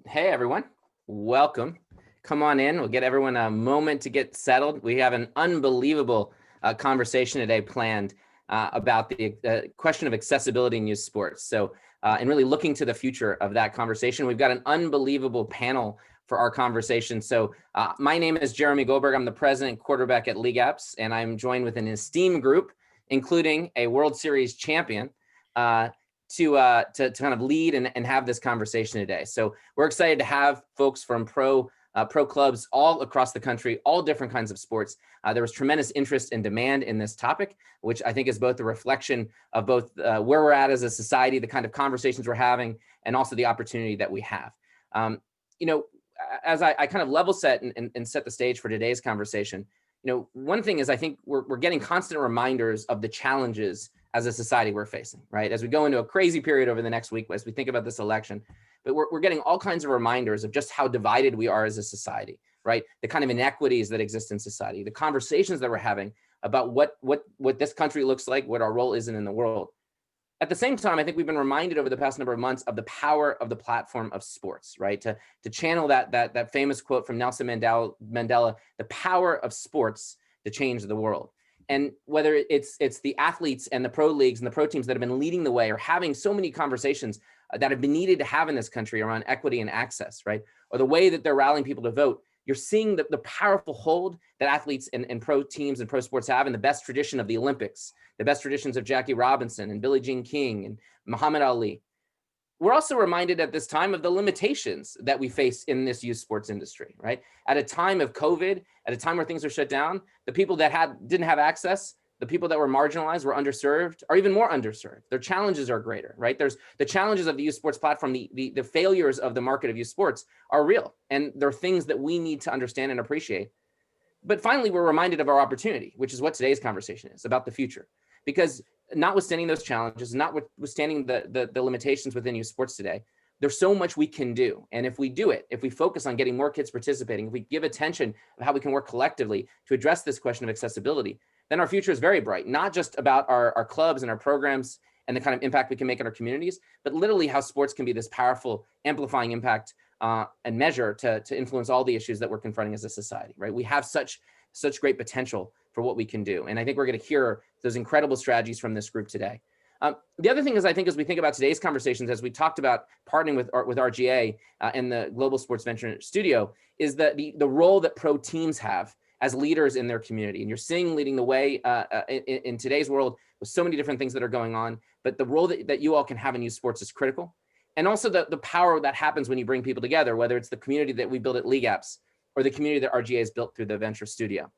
Hey, everyone. Welcome. Come on in. We'll get everyone a moment to get settled. We have an unbelievable conversation today planned about the question of accessibility in youth sports. So, and really looking to the future of that conversation. We've got an unbelievable panel for our conversation. So my name is Jeremy Goldberg. I'm the president and quarterback at LeagueApps, and I'm joined with an esteemed group, including a World Series champion, to kind of lead and have this conversation today. So we're excited to have folks from pro clubs all across the country, all different kinds of sports. There was tremendous interest and demand in this topic, which I think is both a reflection of both where we're at as a society, the kind of conversations we're having, and also the opportunity that we have. As I kind of level set and set the stage for today's conversation, one thing is I think we're getting constant reminders of the challenges as a society we're facing, right? As we go into a crazy period over the next week, as we think about this election, but we're getting all kinds of reminders of just how divided we are as a society, right? The kind of inequities that exist in society, the conversations that we're having about what this country looks like, what our role is in the world. At the same time, I think we've been reminded over the past number of months of the power of the platform of sports, right? To channel that famous quote from Nelson Mandela, the power of sports to change the world. And whether it's the athletes and the pro leagues and the pro teams that have been leading the way or having so many conversations that have been needed to have in this country around equity and access, right? Or the way that they're rallying people to vote, you're seeing the powerful hold that athletes and pro teams and pro sports have in the best tradition of the Olympics, the best traditions of Jackie Robinson and Billie Jean King and Muhammad Ali. We're also reminded at this time of the limitations that we face in this youth sports industry, right? At a time of COVID, at a time where things are shut down, the people that didn't have access, the people that were marginalized, were underserved, or even more underserved. Their challenges are greater, right? There's the challenges of the youth sports platform, the failures of the market of youth sports are real. And they're things that we need to understand and appreciate. But finally, we're reminded of our opportunity, which is what today's conversation is about, the future. Because notwithstanding those challenges, notwithstanding the limitations within youth sports today, there's so much we can do. And if we do it, if we focus on getting more kids participating, if we give attention of how we can work collectively to address this question of accessibility, then our future is very bright, not just about our clubs and our programs and the kind of impact we can make in our communities, but literally how sports can be this powerful amplifying impact and measure to influence all the issues that we're confronting as a society, right? We have such great potential for what we can do. And I think we're going to hear those incredible strategies from this group today. The other thing is, I think, as we think about today's conversations, as we talked about partnering with RGA and the Global Sports Venture Studio, is that the role that pro teams have as leaders in their community. And you're seeing leading the way in today's world with so many different things that are going on, but the role that you all can have in youth sports is critical. And also the power that happens when you bring people together, whether it's the community that we build at LeagueApps or the community that RGA has built through the Venture Studio.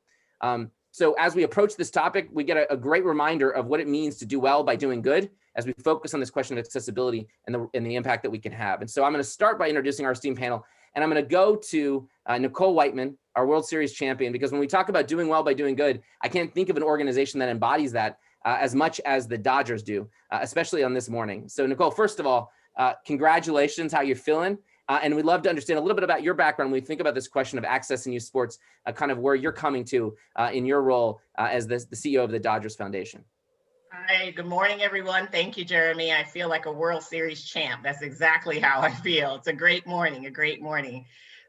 So as we approach this topic, we get a great reminder of what it means to do well by doing good as we focus on this question of accessibility and the impact that we can have. And so I'm going to start by introducing our esteemed panel, and I'm going to go to Nicole Whiteman, our World Series champion, because when we talk about doing well by doing good, I can't think of an organization that embodies that as much as the Dodgers do, especially on this morning. So Nicole, first of all, congratulations, how you're feeling? And we'd love to understand a little bit about your background when we think about this question of access in youth sports, kind of where you're coming to in your role as the CEO of the Dodgers Foundation. Hi, good morning, everyone. Thank you, Jeremy. I feel like a World Series champ. That's exactly how I feel. It's a great morning,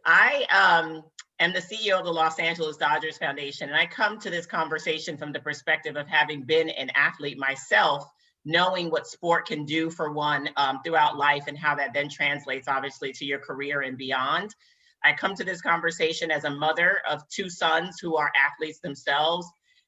I am the CEO of the Los Angeles Dodgers Foundation, and I come to this conversation from the perspective of having been an athlete myself, knowing what sport can do for one throughout life and how that then translates obviously to your career and beyond. I come to this conversation as a mother of two sons who are athletes themselves,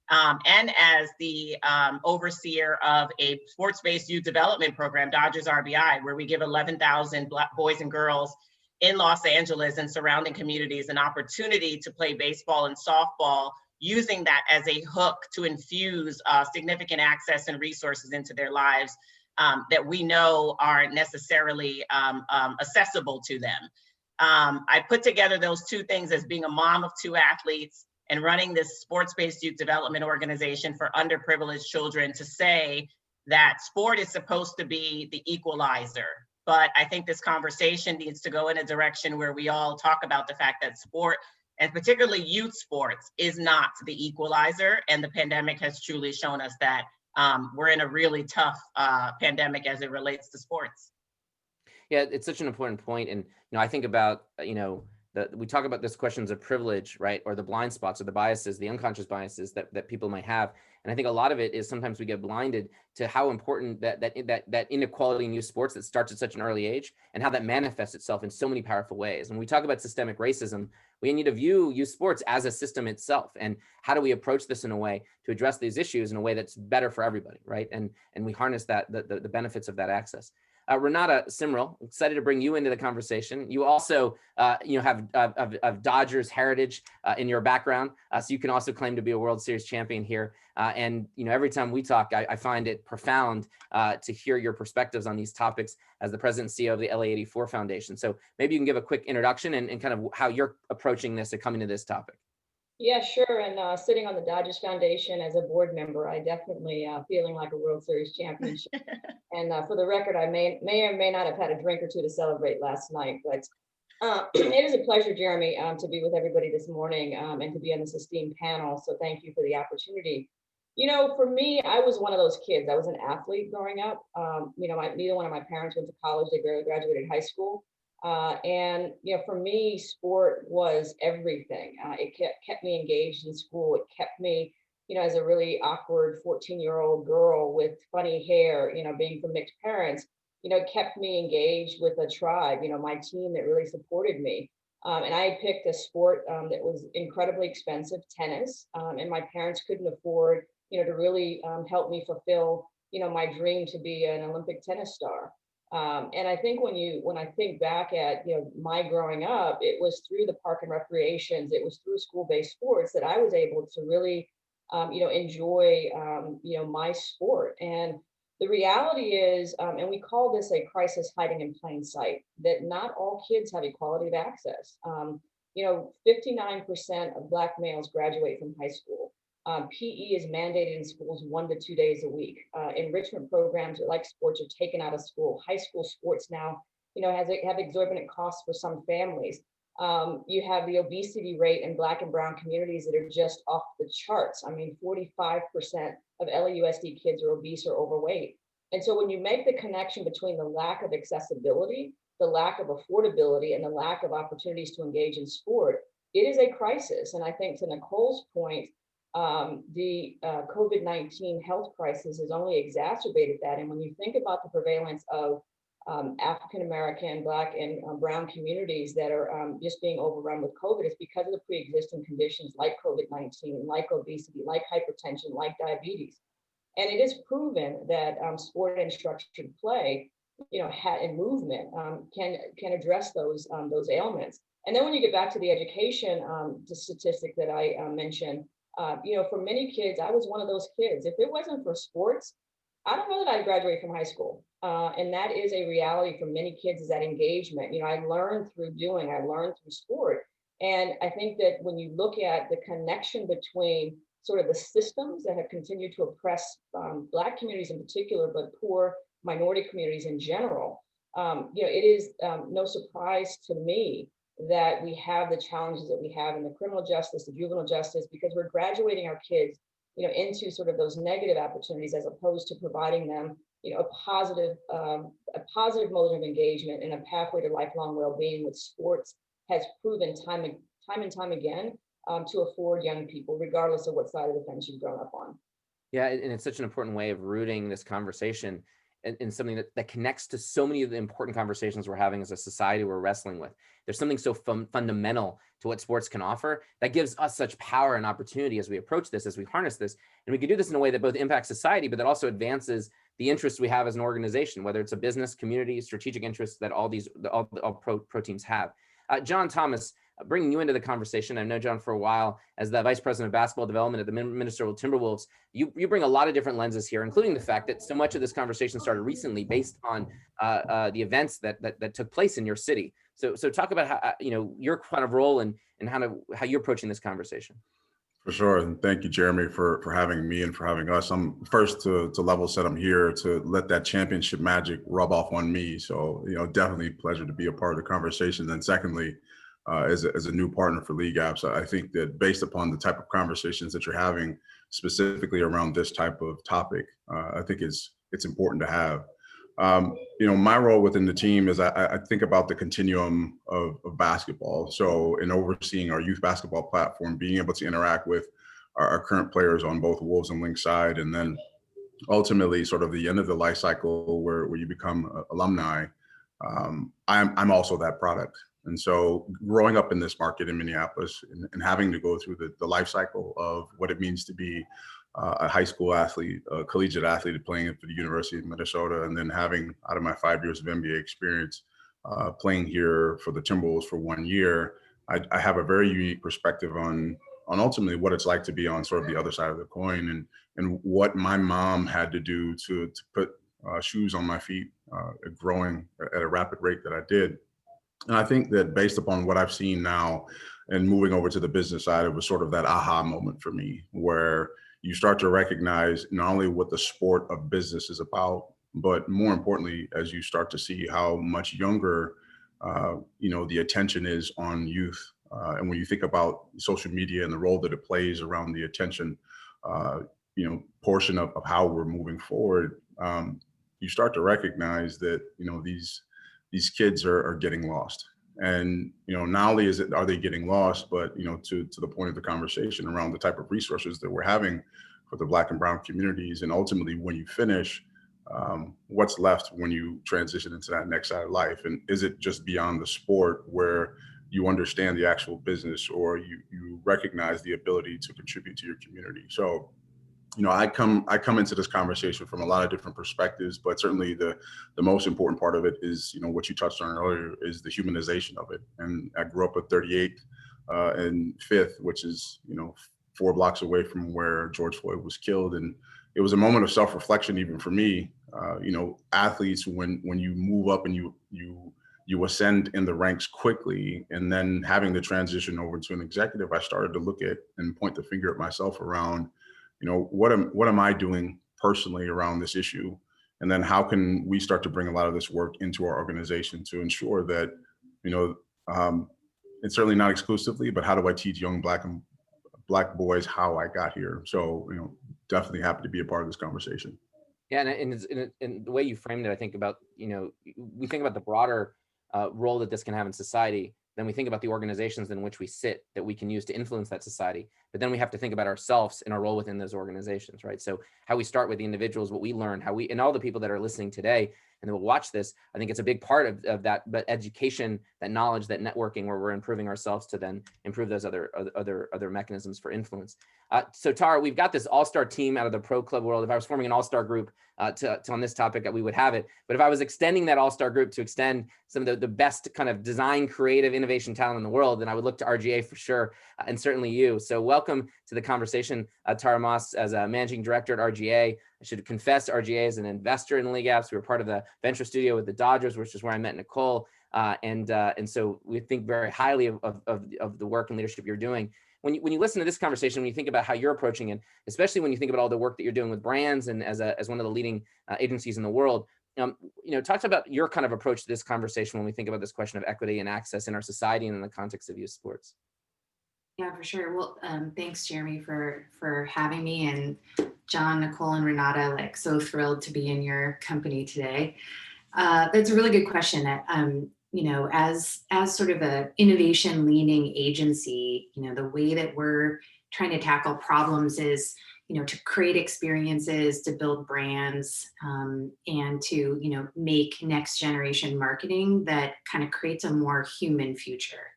and as the overseer of a sports-based youth development program, Dodgers RBI, where we give 11,000 Black boys and girls in Los Angeles and surrounding communities an opportunity to play baseball and softball, using that as a hook to infuse significant access and resources into their lives that we know aren't necessarily accessible to them. I put together those two things as being a mom of two athletes and running this sports-based youth development organization for underprivileged children to say that sport is supposed to be the equalizer. But I think this conversation needs to go in a direction where we all talk about the fact that sport, and particularly youth sports, is not the equalizer. And the pandemic has truly shown us that we're in a really tough pandemic as it relates to sports. Yeah, it's such an important point. And, I think about, we talk about this questions of privilege, right? Or the blind spots or the biases, the unconscious biases that people might have. And I think a lot of it is sometimes we get blinded to how important that inequality in youth sports that starts at such an early age and how that manifests itself in so many powerful ways. When we talk about systemic racism, we need to view youth sports as a system itself. And how do we approach this in a way to address these issues in a way that's better for everybody, right? And we harness the benefits of that access. Renata, Simril, excited to bring you into the conversation. You also, have Dodgers heritage in your background, so you can also claim to be a World Series champion here. And every time we talk, I find it profound to hear your perspectives on these topics as the president and CEO of the LA84 Foundation. So maybe you can give a quick introduction and kind of how you're approaching this and coming to this topic. Yeah, sure. And sitting on the Dodgers Foundation as a board member, I definitely feeling like a World Series championship. And for the record, I may or may not have had a drink or two to celebrate last night. But it is a pleasure, Jeremy, to be with everybody this morning and to be on this esteemed panel. So thank you for the opportunity. For me, I was one of those kids. I was an athlete growing up. Neither one of my parents went to college. They barely graduated high school. And for me, sport was everything. It kept me engaged in school. It kept me, as a really awkward 14-year-old girl with funny hair, being from mixed parents, kept me engaged with a tribe, my team that really supported me. And I had picked a sport that was incredibly expensive, tennis, and my parents couldn't afford, to really help me fulfill, my dream to be an Olympic tennis star. And I think when I think back at my growing up, it was through the park and recreations, it was through school-based sports that I was able to really enjoy my sport. And the reality is, and we call this a crisis hiding in plain sight, that not all kids have equality of access. 59% of Black males graduate from high school. PE is mandated in schools 1 to 2 days a week. Enrichment programs like sports are taken out of school. High school sports now, have exorbitant costs for some families. You have the obesity rate in Black and brown communities that are just off the charts. I mean, 45% of LAUSD kids are obese or overweight. And so when you make the connection between the lack of accessibility, the lack of affordability, and the lack of opportunities to engage in sport, it is a crisis. And I think to Nicole's point, the COVID-19 health crisis has only exacerbated that. And when you think about the prevalence of African-American, Black, and brown communities that are just being overrun with COVID, it's because of the pre-existing conditions like COVID-19, like obesity, like hypertension, like diabetes. And it is proven that sport and structured play, and movement can address those ailments. And then when you get back to the education, the statistic that I mentioned, for many kids, I was one of those kids. If it wasn't for sports, I don't know that I'd graduate from high school. And that is a reality for many kids, is that engagement. I learned through doing, I learned through sport. And I think that when you look at the connection between sort of the systems that have continued to oppress Black communities in particular, but poor minority communities in general, it is no surprise to me that we have the challenges that we have in the criminal justice, the juvenile justice, because we're graduating our kids, into sort of those negative opportunities as opposed to providing them, a positive mode of engagement and a pathway to lifelong well-being, which sports has proven time and time again to afford young people, regardless of what side of the fence you've grown up on. Yeah, and it's such an important way of rooting this conversation in something that connects to so many of the important conversations we're having as a society we're wrestling with. There's something so fundamental to what sports can offer that gives us such power and opportunity as we approach this, as we harness this. And we can do this in a way that both impacts society, but that also advances the interests we have as an organization, whether it's a business, community, strategic interests that all pro teams have. John Thomas, bringing you into the conversation. I've known John for a while as the Vice President of Basketball Development at the Minnesota Timberwolves. You bring a lot of different lenses here, including the fact that so much of this conversation started recently based on the events that took place in your city. So talk about how, your kind of role and how you're approaching this conversation. For sure. And thank you, Jeremy, for having me and for having us. I'm first to level set. I'm here to let that championship magic rub off on me. So, definitely a pleasure to be a part of the conversation. And secondly, as a new partner for LeagueApps, I think that based upon the type of conversations that you're having specifically around this type of topic, I think it's important to have. My role within the team is I think about the continuum of basketball. So in overseeing our youth basketball platform, being able to interact with our current players on both Wolves and Lynx side, and then ultimately sort of the end of the life cycle where you become alumni, I'm also that product. And so growing up in this market in Minneapolis and having to go through the life cycle of what it means to be a high school athlete, a collegiate athlete playing for the University of Minnesota, and then having out of my 5 years of NBA experience playing here for the Timberwolves for 1 year, I have a very unique perspective on ultimately what it's like to be on sort of the other side of the coin, and what my mom had to do to put shoes on my feet, growing at a rapid rate that I did. And I think that based upon what I've seen now and moving over to the business side, it was sort of that aha moment for me, where you start to recognize not only what the sport of business is about, but more importantly, as you start to see how much younger, the attention is on youth. And when you think about social media and the role that it plays around the attention, portion of how we're moving forward, you start to recognize that, these kids are getting lost. And, not only are they getting lost, but, to the point of the conversation around the type of resources that we're having for the Black and brown communities. And ultimately, when you finish, what's left when you transition into that next side of life? And is it just beyond the sport where you understand the actual business, or you recognize the ability to contribute to your community? So, I come into this conversation from a lot of different perspectives, but certainly the most important part of it is, what you touched on earlier, is the humanization of it. And I grew up at 38th and 5th, which is, 4 blocks away from where George Floyd was killed. And it was a moment of self-reflection, even for me. Athletes, when you move up and you ascend in the ranks quickly, and then having the transition over to an executive, I started to look at and point the finger at myself around, what am I doing personally around this issue? And then how can we start to bring a lot of this work into our organization to ensure that, it's certainly not exclusively, but how do I teach young Black boys how I got here? So, definitely happy to be a part of this conversation. Yeah, and the way you framed it, I think about, we think about the broader role that this can have in society. Then we think about the organizations in which we sit that we can use to influence that society. But then we have to think about ourselves and our role within those organizations, right? So how we start with the individuals, what we learn, and all the people that are listening today and that will watch this, I think it's a big part of that, but education, that knowledge, that networking, where we're improving ourselves to then improve those other mechanisms for influence. So Tara, we've got this all-star team out of the pro club world. If I was forming an all-star group on this topic, we would have it. But if I was extending that all-star group to extend some of the best kind of design, creative, innovation talent in the world, then I would look to RGA for sure, and certainly you. So welcome to the conversation, Tara Moss, as a managing director at RGA. I should confess, RGA is an investor in LeagueApps. We were part of the venture studio with the Dodgers, which is where I met Nicole. And so we think very highly of the work and leadership you're doing. When you listen to this conversation, when you think about how you're approaching it, especially when you think about all the work that you're doing with brands and as one of the leading agencies in the world, talk about your kind of approach to this conversation when we think about this question of equity and access in our society and in the context of youth sports. Yeah, for sure. Well, thanks, Jeremy, for having me, and John, Nicole, and Renata. So thrilled to be in your company today. That's a really good question. As sort of a innovation leaning agency, the way that we're trying to tackle problems is, to create experiences, to build brands, and to, make next generation marketing that kind of creates a more human future.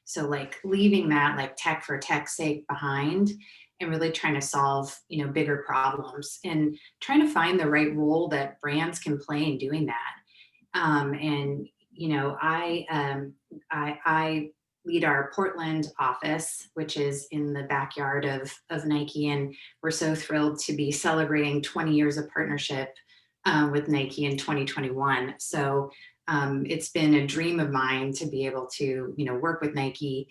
So like leaving that like tech for tech's sake behind and really trying to solve, bigger problems and trying to find the right role that brands can play in doing that. I lead our Portland office, which is in the backyard of Nike. And we're so thrilled to be celebrating 20 years of partnership with Nike in 2021. So it's been a dream of mine to be able to, work with Nike.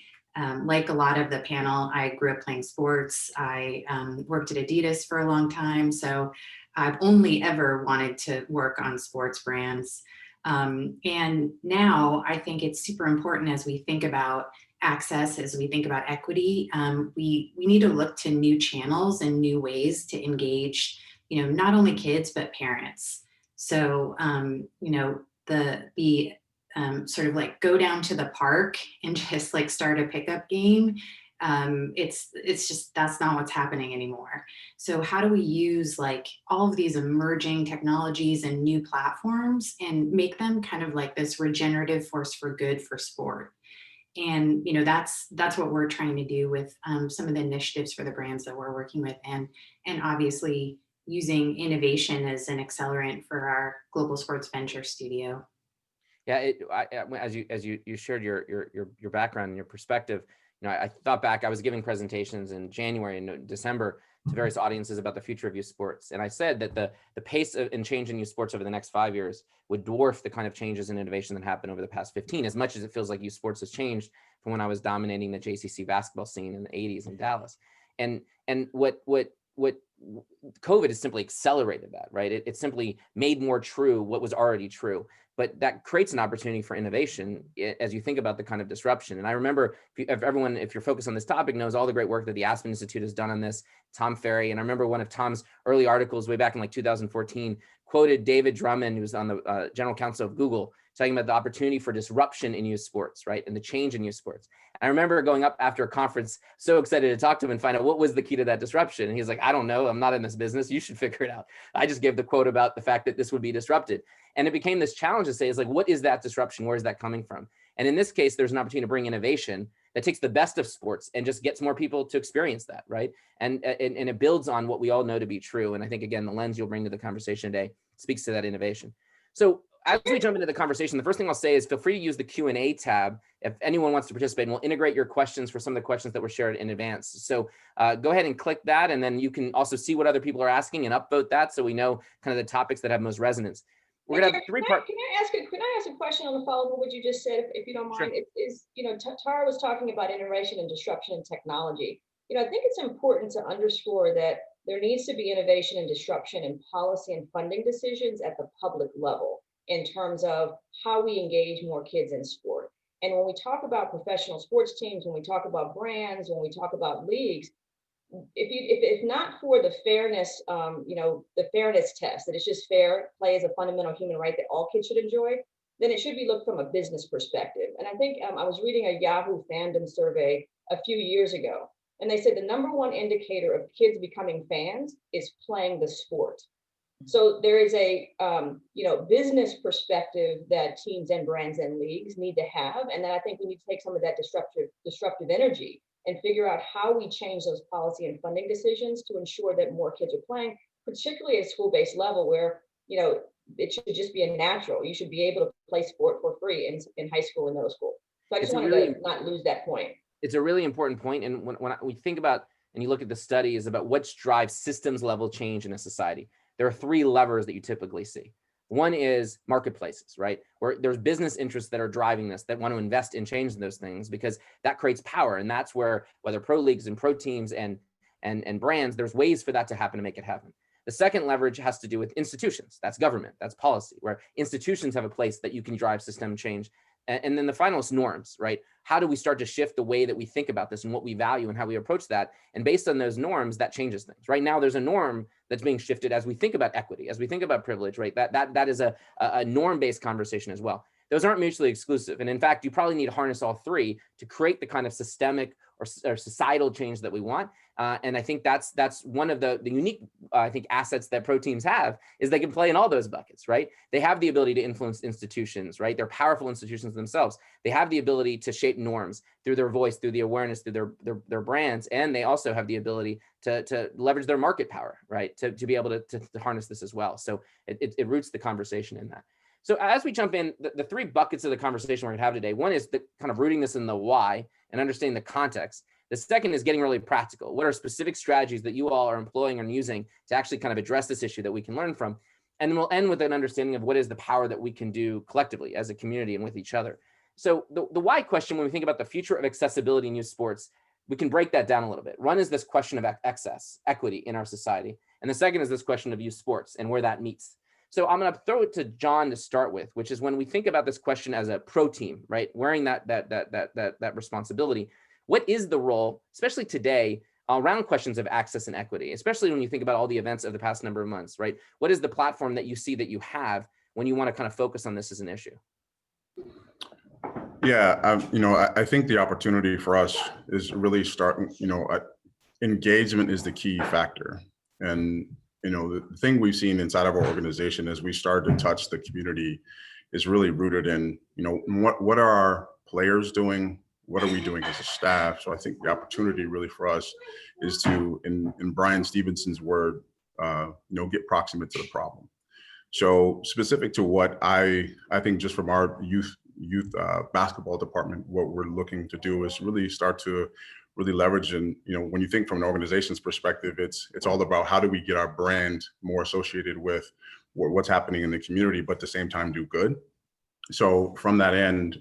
Like a lot of the panel, I grew up playing sports. I worked at Adidas for a long time. So I've only ever wanted to work on sports brands. And now I think it's super important as we think about access, as we think about equity, we need to look to new channels and new ways to engage, not only kids, but parents. So, you know, the sort of like go down to the park and just like start a pickup game. It's just, that's not what's happening anymore. So how do we use like all of these emerging technologies and new platforms and make them kind of like this regenerative force for good for sport? And, you know, that's what we're trying to do with some of the initiatives for the brands that we're working with, and obviously using innovation as an accelerant for our global sports venture studio. Yeah, as you shared your background and your perspective, you know, I thought back. I was giving presentations in January and December to various audiences about the future of youth sports, and I said that the pace and change in youth sports over the next 5 years would dwarf the kind of changes in innovation that happened over the past 15. As much as it feels like youth sports has changed from when I was dominating the JCC basketball scene in the '80s in Dallas, and what COVID has simply accelerated that, right? It simply made more true what was already true. But that creates an opportunity for innovation as you think about the kind of disruption. And I remember, if you're focused on this topic, knows all the great work that the Aspen Institute has done on this, Tom Ferry. And I remember one of Tom's early articles way back in like 2014 quoted David Drummond, who was on the general counsel of Google, talking about the opportunity for disruption in youth sports, right? And the change in youth sports. I remember going up after a conference, so excited to talk to him and find out what was the key to that disruption. And he's like, I don't know, I'm not in this business. You should figure it out. I just gave the quote about the fact that this would be disrupted. And it became this challenge to say, is like, what is that disruption? Where is that coming from? And in this case, there's an opportunity to bring innovation that takes the best of sports and just gets more people to experience that, right? And it builds on what we all know to be true. And I think, again, the lens you'll bring to the conversation today speaks to that innovation. So as we jump into the conversation, the first thing I'll say is feel free to use the Q&A tab if anyone wants to participate, and we'll integrate your questions for some of the questions that were shared in advance. So go ahead and click that, and then you can also see what other people are asking and upvote that so we know kind of the topics that have most resonance. We're gonna have a three-part. Can I ask a question on the follow-up of what you just said, if you don't mind? Sure. It is, you know, Tara was talking about innovation and disruption in technology. You know, I think it's important to underscore that there needs to be innovation and disruption in policy and funding decisions at the public level in terms of how we engage more kids in sport. And when we talk about professional sports teams, when we talk about brands, when we talk about leagues, if not for the fairness, you know, the fairness test, that it's just fair play is a fundamental human right that all kids should enjoy, then it should be looked from a business perspective. And I think I was reading a Yahoo fandom survey a few years ago, and they said the #1 indicator of kids becoming fans is playing the sport. So there is a you know, business perspective that teams and brands and leagues need to have, and then I think we need to take some of that disruptive energy and figure out how we change those policy and funding decisions to ensure that more kids are playing, particularly at school-based level where, you know, it should just be a natural. You should be able to play sport for free in high school and middle school. So I just wanted to not lose that point. It's a really important point. And when we think about, and you look at the studies about what drives systems level change in a society, there are 3 levers that you typically see. One is marketplaces, right? Where there's business interests that are driving this, that want to invest in changing those things because that creates power. And that's where, whether pro leagues and pro teams and brands, there's ways for that to happen to make it happen. The second leverage has to do with institutions. That's government, that's policy, where institutions have a place that you can drive system change. And then the final is norms, right? How do we start to shift the way that we think about this and what we value and how we approach that? And based on those norms, that changes things. Right now, there's a norm that's being shifted as we think about equity, as we think about privilege, right? That is a norm-based conversation as well. Those aren't mutually exclusive. And in fact, you probably need to harness all 3 to create the kind of systemic or societal change that we want. And I think that's one of the unique, I think, assets that pro teams have is they can play in all those buckets, right? They have the ability to influence institutions, right? They're powerful institutions themselves. They have the ability to shape norms through their voice, through the awareness, through their brands. And they also have the ability to leverage their market power, right? To be able to harness this as well. So it roots the conversation in that. So as we jump in, the 3 buckets of the conversation we're gonna have today, one is the kind of rooting this in the why and understanding the context. The second is getting really practical. What are specific strategies that you all are employing and using to actually kind of address this issue that we can learn from? And then we'll end with an understanding of what is the power that we can do collectively as a community and with each other. So the why question, when we think about the future of accessibility in youth sports, we can break that down a little bit. One is this question of access, equity in our society. And the second is this question of youth sports and where that meets. So I'm going to throw it to John to start with, which is when we think about this question as a pro team, right? Wearing that responsibility, what is the role, especially today, around questions of access and equity, especially when you think about all the events of the past number of months, right? What is the platform that you see that you have when you want to kind of focus on this as an issue? Yeah, I think the opportunity for us is really starting, engagement is the key factor. And, the thing we've seen inside of our organization as we started to touch the community is really rooted in, what are our players doing? What are we doing as a staff? So I think the opportunity really for us is to, in Brian Stevenson's word, get proximate to the problem. So specific to what I think just from our youth basketball department, what we're looking to do is really start to really leverage. And when you think from an organization's perspective, it's all about how do we get our brand more associated with what's happening in the community, but at the same time do good. So from that end,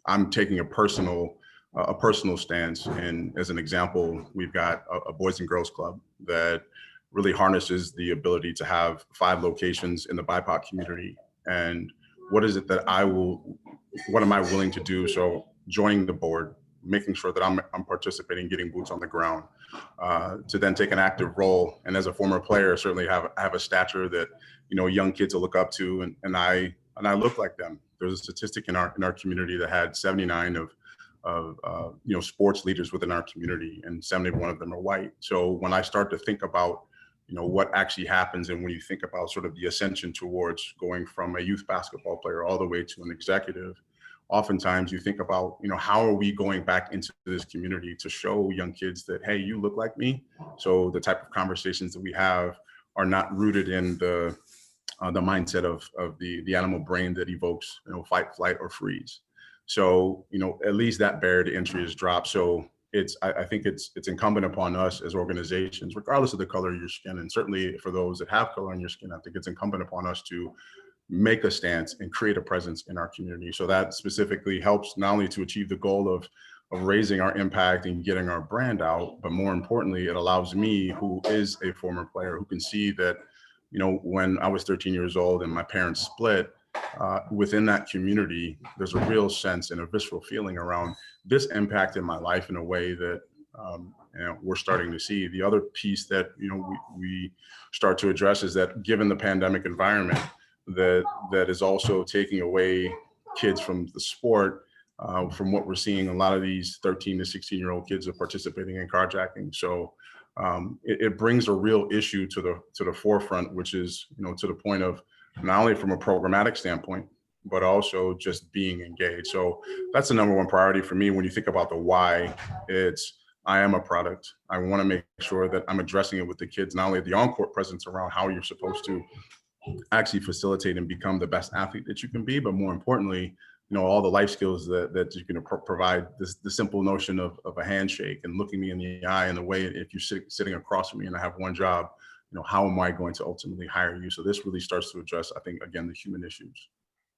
I'm taking a personal stance. And as an example, we've got a Boys and Girls Club that really harnesses the ability to have 5 locations in the BIPOC community. And what is it that what am I willing to do? So joining the board, making sure that I'm participating, getting boots on the ground, to then take an active role. And as a former player, certainly have a stature that, young kids will look up to, and I look like them. There's a statistic in our community that had 79 of sports leaders within our community, and 71 of them are white. So when I start to think about what actually happens, and when you think about sort of the ascension towards going from a youth basketball player all the way to an executive, oftentimes you think about, how are we going back into this community to show young kids that, hey, you look like me. So the type of conversations that we have are not rooted in the mindset of the animal brain that evokes, fight, flight, or freeze. So, at least that barrier to entry is dropped. So I think it's incumbent upon us as organizations, regardless of the color of your skin, and certainly for those that have color on your skin, I think it's incumbent upon us to make a stance and create a presence in our community. So that specifically helps not only to achieve the goal of raising our impact and getting our brand out, but more importantly, it allows me, who is a former player, who can see that, when I was 13 years old and my parents split, within that community, there's a real sense and a visceral feeling around this impacted my life in a way that we're starting to see. The other piece that we start to address is that given the pandemic environment, that is also taking away kids from the sport. From what we're seeing, a lot of these 13 to 16-year-old kids are participating in carjacking. So it brings a real issue to the forefront, which is to the point of not only from a programmatic standpoint, but also just being engaged. So that's the number one priority for me. When you think about the why, I am a product. I want to make sure that I'm addressing it with the kids, not only the on-court presence around how you're supposed to actually facilitate and become the best athlete that you can be, but more importantly, all the life skills that you can provide. The simple notion of a handshake and looking me in the eye, and the way if you're sitting across from me and I have one job, how am I going to ultimately hire you? So this really starts to address, I think, again, the human issues.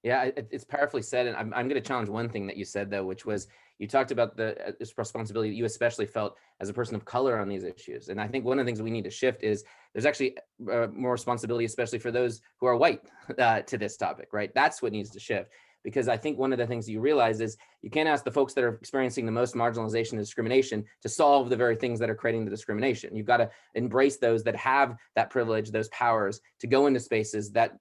Yeah, it's powerfully said. And I'm going to challenge one thing that you said, though, which was you talked about this responsibility that you especially felt as a person of color on these issues. And I think one of the things we need to shift is there's actually more responsibility, especially for those who are white, to this topic, right? That's what needs to shift. Because I think one of the things you realize is you can't ask the folks that are experiencing the most marginalization and discrimination to solve the very things that are creating the discrimination. You've got to embrace those that have that privilege, those powers to go into spaces that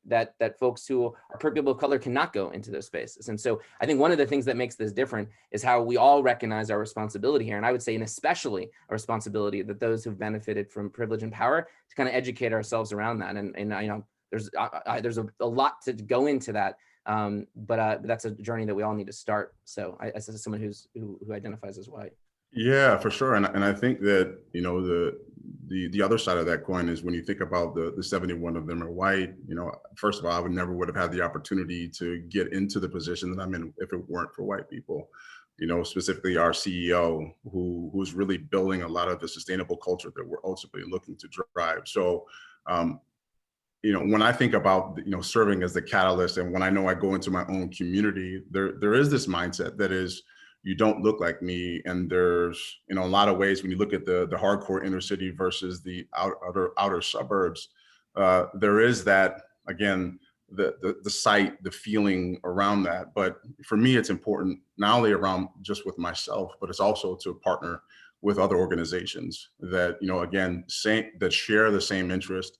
folks who are people of color cannot go into those spaces. And so I think one of the things that makes this different is how we all recognize our responsibility here. And I would say, and especially a responsibility that those who've benefited from privilege and power to kind of educate ourselves around that. And there's a lot to go into that. But that's a journey that we all need to start. So as someone who identifies as white. Yeah, for sure. And I think that, the other side of that coin is when you think about the 71 of them are white, first of all, I would have had the opportunity to get into the position that I'm in if it weren't for white people. Specifically our CEO, who's really building a lot of the sustainable culture that we're ultimately looking to drive. So, when I think about, serving as the catalyst, and when I know I go into my own community, there is this mindset that is, you don't look like me. And there's, a lot of ways when you look at the hardcore inner city versus the outer suburbs, there is that, again, the sight, the feeling around that. But for me, it's important not only around just with myself, but it's also to partner with other organizations that, again, that share the same interest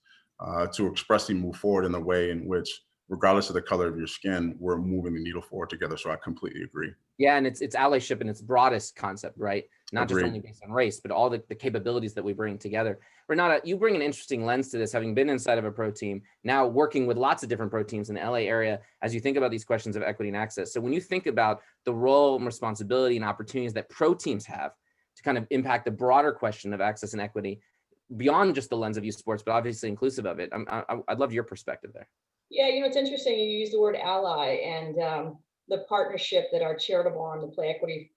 to expressly move forward in a way in which, regardless of the color of your skin, we're moving the needle forward together. So I completely agree. Yeah, and it's allyship in its broadest concept, right? Not Agreed. just only based on race, but all the capabilities that we bring together. Renata, you bring an interesting lens to this, having been inside of a pro team, now working with lots of different pro teams in the LA area as you think about these questions of equity and access. So when you think about the role and responsibility and opportunities that pro teams have to kind of impact the broader question of access and equity beyond just the lens of youth sports, but obviously inclusive of it, I'd love your perspective there. Yeah, it's interesting you use the word ally, and the partnership that our charitable arm, the Play Equity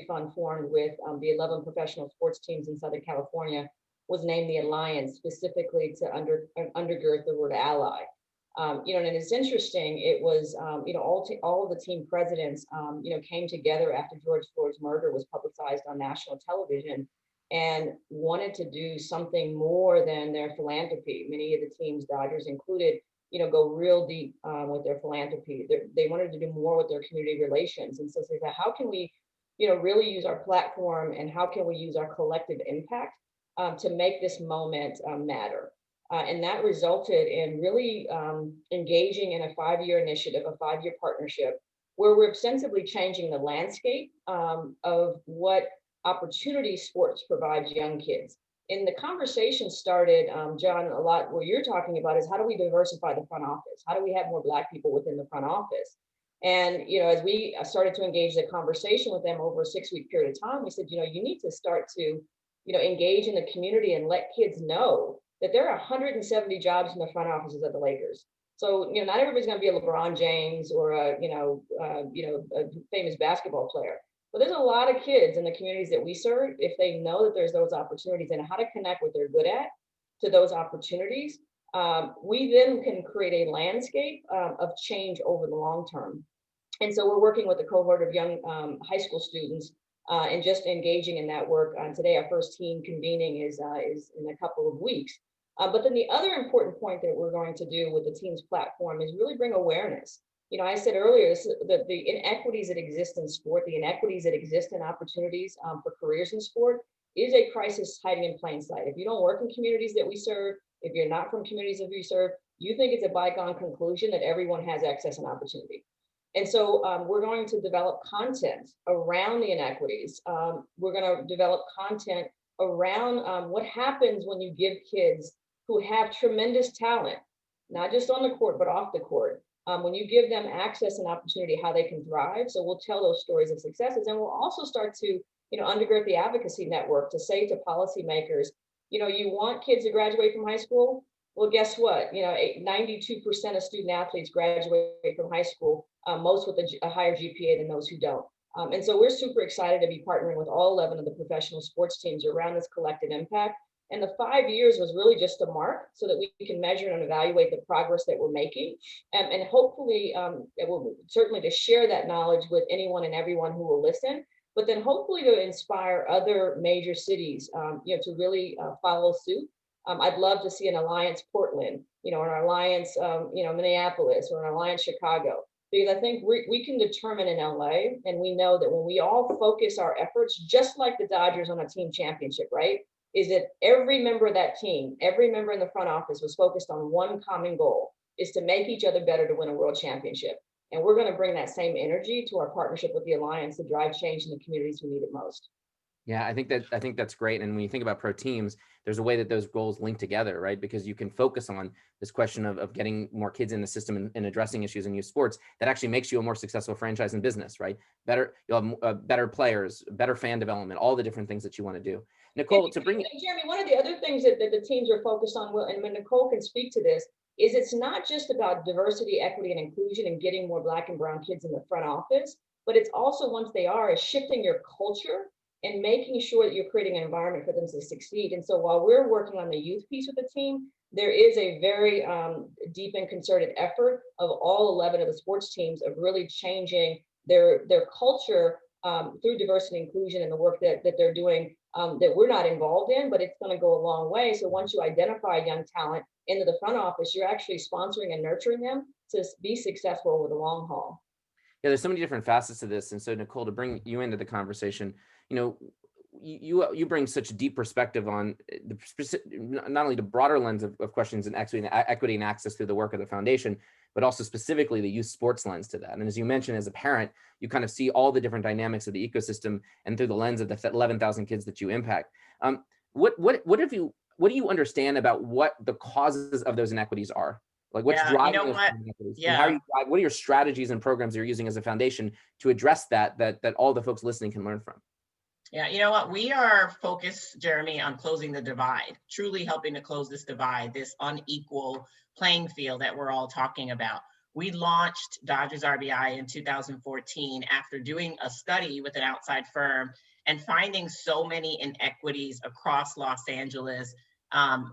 Fund, formed with the 11 professional sports teams in Southern California was named the Alliance, specifically to undergird the word ally. And it's interesting. It was all of the team presidents came together after George Floyd's murder was publicized on national television and wanted to do something more than their philanthropy. Many of the teams, Dodgers included, go real deep with their philanthropy. They wanted to do more with their community relations. And so they said, how can we, really use our platform, and how can we use our collective impact to make this moment matter? And that resulted in really engaging in a 5-year initiative, a 5-year partnership, where we're ostensibly changing the landscape of what opportunity sports provides young kids. And the conversation started, John, a lot what you're talking about is how do we diversify the front office? How do we have more Black people within the front office? And, as we started to engage the conversation with them over a 6-week period of time, we said, you need to start to, engage in the community and let kids know that there are 170 jobs in the front offices of the Lakers. So, not everybody's going to be a LeBron James or a famous basketball player. But there's a lot of kids in the communities that we serve, if they know that there's those opportunities and how to connect what they're good at to those opportunities, we then can create a landscape of change over the long term. And so we're working with a cohort of young high school students and just engaging in that work. Today, our first team convening is in a couple of weeks. But then the other important point that we're going to do with the team's platform is really bring awareness. I said earlier that the inequities that exist in sport, the inequities that exist in opportunities for careers in sport is a crisis hiding in plain sight. If you don't work in communities that we serve, if you're not from communities that we serve, you think it's a bygone conclusion that everyone has access and opportunity. And so we're going to develop content around the inequities. We're going to develop content around what happens when you give kids who have tremendous talent, not just on the court, but off the court. When you give them access and opportunity, how they can thrive. So we'll tell those stories of successes, and we'll also start to, undergird the advocacy network to say to policymakers, you want kids to graduate from high school? Well, guess what? 92% of student athletes graduate from high school, most with a higher GPA than those who don't. And so we're super excited to be partnering with all 11 of the professional sports teams around this collective impact. And the 5 years was really just a mark so that we can measure and evaluate the progress that we're making. And hopefully, it will certainly to share that knowledge with anyone and everyone who will listen, but then hopefully to inspire other major cities, to really follow suit. I'd love to see an Alliance Portland, or an Alliance, Minneapolis, or an Alliance Chicago, because I think we can determine in LA, and we know that when we all focus our efforts, just like the Dodgers on a team championship, right? Is that every member of that team, every member in the front office was focused on one common goal, is to make each other better to win a world championship. And we're going to bring that same energy to our partnership with the Alliance to drive change in the communities who need it most. Yeah, I think that's great. And when you think about pro teams, there's a way that those goals link together, right? Because you can focus on this question of getting more kids in the system and addressing issues in youth sports that actually makes you a more successful franchise in business, right? You'll have better players, better fan development, all the different things that you want to do. Nicole, to bring Jeremy, one of the other things that the teams are focused on, and when Nicole can speak to this, is it's not just about diversity, equity, and inclusion and getting more Black and brown kids in the front office, but it's also, once they are, is shifting your culture and making sure that you're creating an environment for them to succeed. And so while we're working on the youth piece with the team, there is a very deep and concerted effort of all 11 of the sports teams of really changing their culture through diversity and inclusion and the work that they're doing that we're not involved in, but it's going to go a long way. So once you identify young talent into the front office, you're actually sponsoring and nurturing them to be successful over the long haul. Yeah, there's so many different facets to this. And so, Nicole, to bring you into the conversation, you bring such a deep perspective on the not only the broader lens of questions and equity and access through the work of the foundation, but also specifically the youth sports lens to that. And as you mentioned, as a parent, you kind of see all the different dynamics of the ecosystem and through the lens of the 11,000 kids that you impact. What do you understand about what the causes of those inequities are? Like what's driving those inequities? And what are your strategies and programs you're using as a foundation to address that all the folks listening can learn from? Yeah, you know what? We are focused, Jeremy, on closing the divide, truly helping to close this divide, this unequal playing field that we're all talking about. We launched Dodgers RBI in 2014 after doing a study with an outside firm and finding so many inequities across Los Angeles,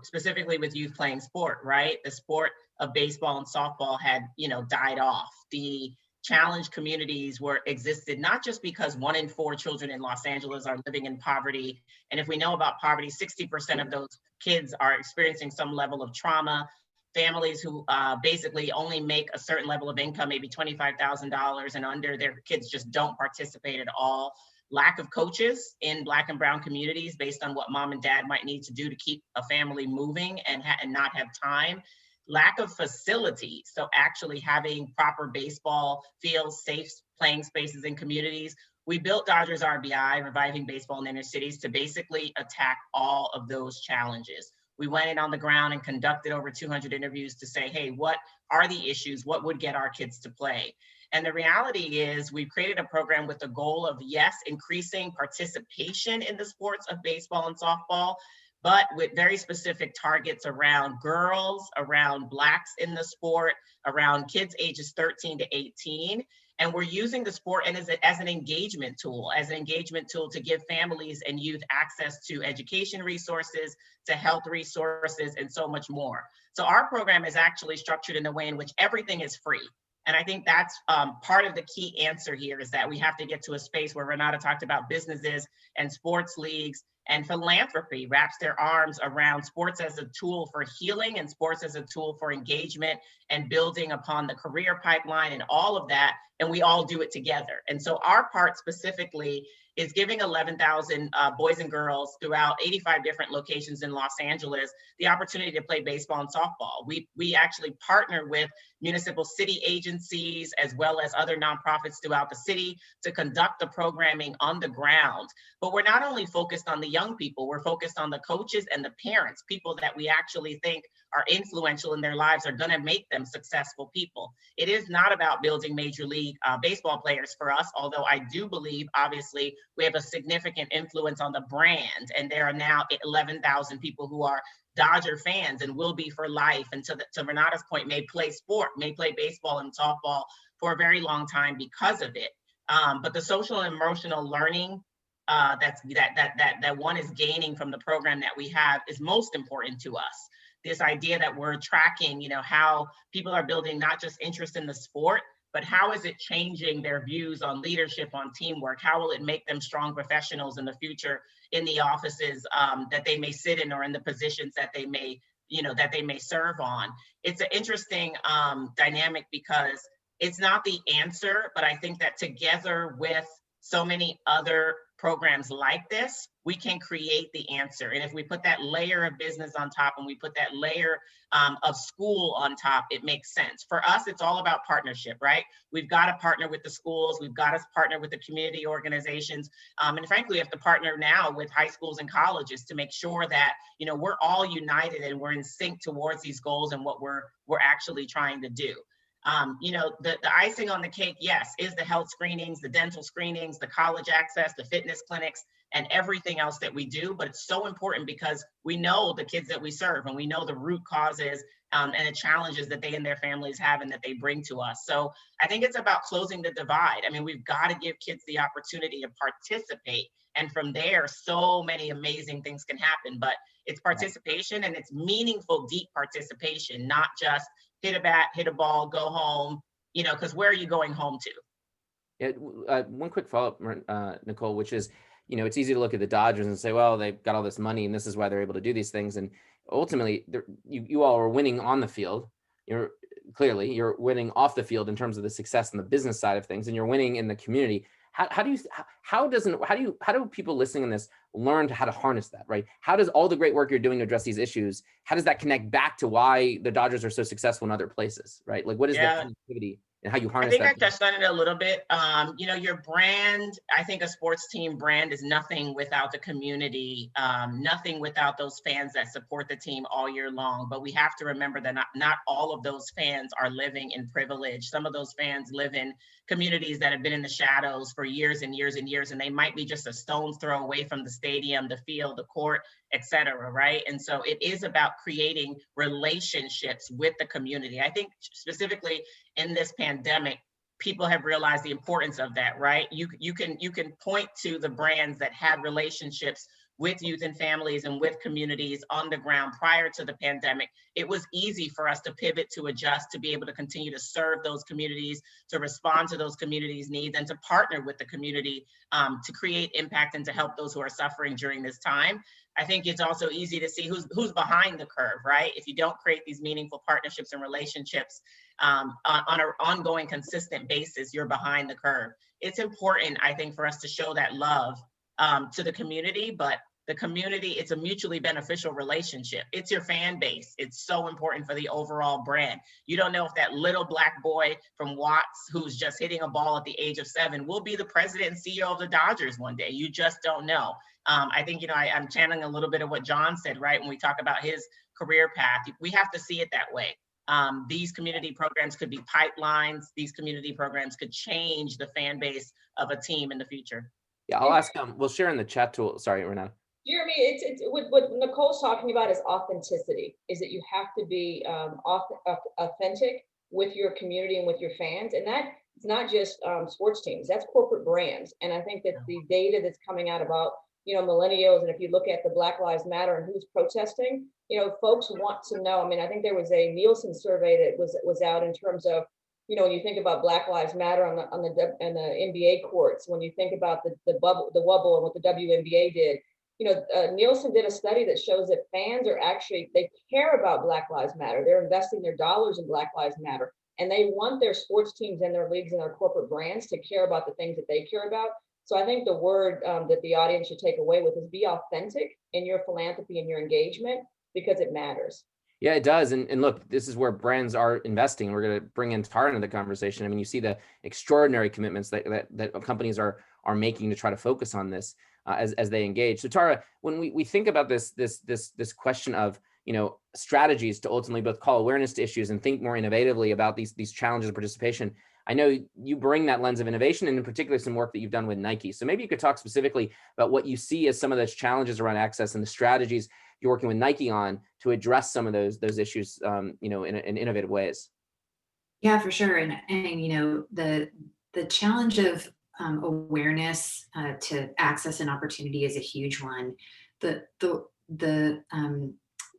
specifically with youth playing sport, right? The sport of baseball and softball had, died off. The challenged communities existed not just because 1 in 4 children in Los Angeles are living in poverty. And if we know about poverty, 60% of those kids are experiencing some level of trauma. Families who basically only make a certain level of income, maybe $25,000 and under, their kids just don't participate at all. Lack of coaches in Black and brown communities based on what mom and dad might need to do to keep a family moving and not have time. Lack of facility, so actually having proper baseball fields, safe playing spaces in communities. We built Dodgers RBI, Reviving Baseball in Inner Cities, to basically attack all of those challenges. We went in on the ground and conducted over 200 interviews to say, hey, what are the issues? What would get our kids to play? And the reality is we've created a program with the goal of, yes, increasing participation in the sports of baseball and softball, but with very specific targets around girls, around Blacks in the sport, around kids ages 13 to 18. And we're using the sport and as an engagement tool to give families and youth access to education resources, to health resources, and so much more. So our program is actually structured in a way in which everything is free. And I think that's part of the key answer here, is that we have to get to a space where Renata talked about businesses and sports leagues and philanthropy wraps their arms around sports as a tool for healing and sports as a tool for engagement and building upon the career pipeline and all of that. And we all do it together. And so our part specifically is giving 11,000 boys and girls throughout 85 different locations in Los Angeles the opportunity to play baseball and softball. We actually partner with municipal city agencies as well as other nonprofits throughout the city to conduct the programming on the ground. But we're not only focused on the young people, we're focused on the coaches and the parents, people that we actually think are influential in their lives, are going to make them successful people. It is not about building Major League Baseball players for us, although I do believe, obviously, we have a significant influence on the brand. And there are now 11,000 people who are Dodger fans and will be for life. And to Renata's point, may play baseball and softball for a very long time because of it. But the social and emotional learning that one is gaining from the program that we have is most important to us. This idea that we're tracking, how people are building not just interest in the sport, but how is it changing their views on leadership, on teamwork? How will it make them strong professionals in the future in the offices that they may sit in or in the positions that they may, serve on? It's an interesting dynamic because it's not the answer, but I think that together with so many other programs like this, we can create the answer. And if we put that layer of business on top and we put that layer of school on top, it makes sense. For us, it's all about partnership, right? We've got to partner with the schools. We've got to partner with the community organizations. And frankly, we have to partner now with high schools and colleges to make sure that, we're all united and we're in sync towards these goals and what we're actually trying to do. The icing on the cake, yes, is the health screenings, the dental screenings, the college access, the fitness clinics, and everything else that we do. But it's so important because we know the kids that we serve and we know the root causes and the challenges that they and their families have and that they bring to us. So I think it's about closing the divide. I mean, we've got to give kids the opportunity to participate. And from there, so many amazing things can happen. But it's participation and it's meaningful, deep participation, not just hit a bat, hit a ball, go home, because where are you going home to? Yeah, one quick follow-up, Nicole, which is, it's easy to look at the Dodgers and say, well, they've got all this money and this is why they're able to do these things. And ultimately, you all are winning on the field. You're winning off the field in terms of the success and the business side of things, and you're winning in the community. how do people listening to this learn how to harness that, right? How does all the great work you're doing to address these issues, how does that connect back to why the Dodgers are so successful in other places, right? Like, what is the connectivity and how you harness I think that? I touched on it a little bit. Your brand, I think a sports team brand is nothing without the community, nothing without those fans that support the team all year long. But we have to remember that not all of those fans are living in privilege. Some of those fans live in communities that have been in the shadows for years and years and years, and they might be just a stone's throw away from the stadium, the field, the court, et cetera, right? And so it is about creating relationships with the community. I think specifically in this pandemic, people have realized the importance of that, right? You can point to the brands that had relationships with youth and families and with communities on the ground prior to the pandemic. It was easy for us to pivot, to adjust, to be able to continue to serve those communities, to respond to those communities' needs, and to partner with the community to create impact and to help those who are suffering during this time. I think it's also easy to see who's behind the curve, right? If you don't create these meaningful partnerships and relationships on an ongoing, consistent basis, you're behind the curve. It's important, I think, for us to show that love to the community, but the community, it's a mutually beneficial relationship. It's your fan base. It's so important for the overall brand. You don't know if that little Black boy from Watts, who's just hitting a ball at the age of 7, will be the president and CEO of the Dodgers one day. You just don't know. I think, I'm channeling a little bit of what John said, right? When we talk about his career path, we have to see it that way. These community programs could be pipelines. These community programs could change the fan base of a team in the future. Yeah, I'll ask, we'll share in the chat tool. Sorry, Renata. Jeremy, it's what Nicole's talking about is authenticity, is that you have to be authentic with your community and with your fans. And that it's not just sports teams, that's corporate brands. And I think that the data that's coming out about, millennials, and if you look at the Black Lives Matter and who's protesting, folks want to know. I mean, I think there was a Nielsen survey that was out in terms of, when you think about Black Lives Matter on the NBA courts, when you think about the bubble and what the WNBA did, Nielsen did a study that shows that fans are they care about Black Lives Matter. They're investing their dollars in Black Lives Matter, and they want their sports teams and their leagues and their corporate brands to care about the things that they care about. So I think the word that the audience should take away with is be authentic in your philanthropy and your engagement, because it matters. Yeah, it does. And look, this is where brands are investing. We're going to bring in Tara into the conversation. I mean, you see the extraordinary commitments that companies are making to try to focus on this as they engage. So Tara, when we think about this question of, strategies to ultimately both call awareness to issues and think more innovatively about these challenges of participation, I know you bring that lens of innovation, and in particular some work that you've done with Nike. So maybe you could talk specifically about what you see as some of those challenges around access and the strategies you're working with Nike on to address some of those issues, in innovative ways. Yeah, for sure. And the challenge of awareness to access and opportunity is a huge one. The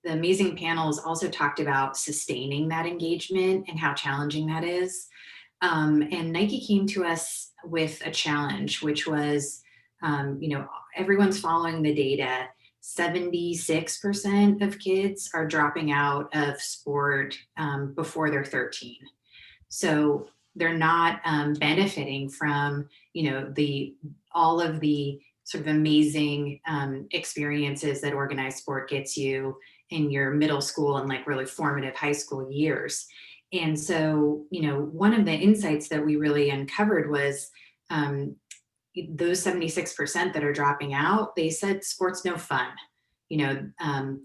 amazing panels also talked about sustaining that engagement and how challenging that is. And Nike came to us with a challenge, which was, everyone's following the data. 76% of kids are dropping out of sport before they're 13. So they're not benefiting from, all of the sort of amazing experiences that organized sport gets you in your middle school and like really formative high school years. And so, one of the insights that we really uncovered was those 76% that are dropping out, they said sport's no fun.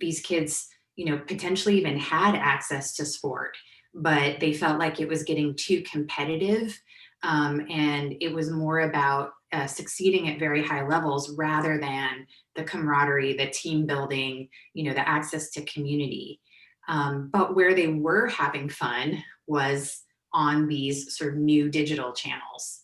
These kids, potentially even had access to sport, but they felt like it was getting too competitive. And it was more about succeeding at very high levels rather than the camaraderie, the team building, the access to community. But where they were having fun was on these sort of new digital channels.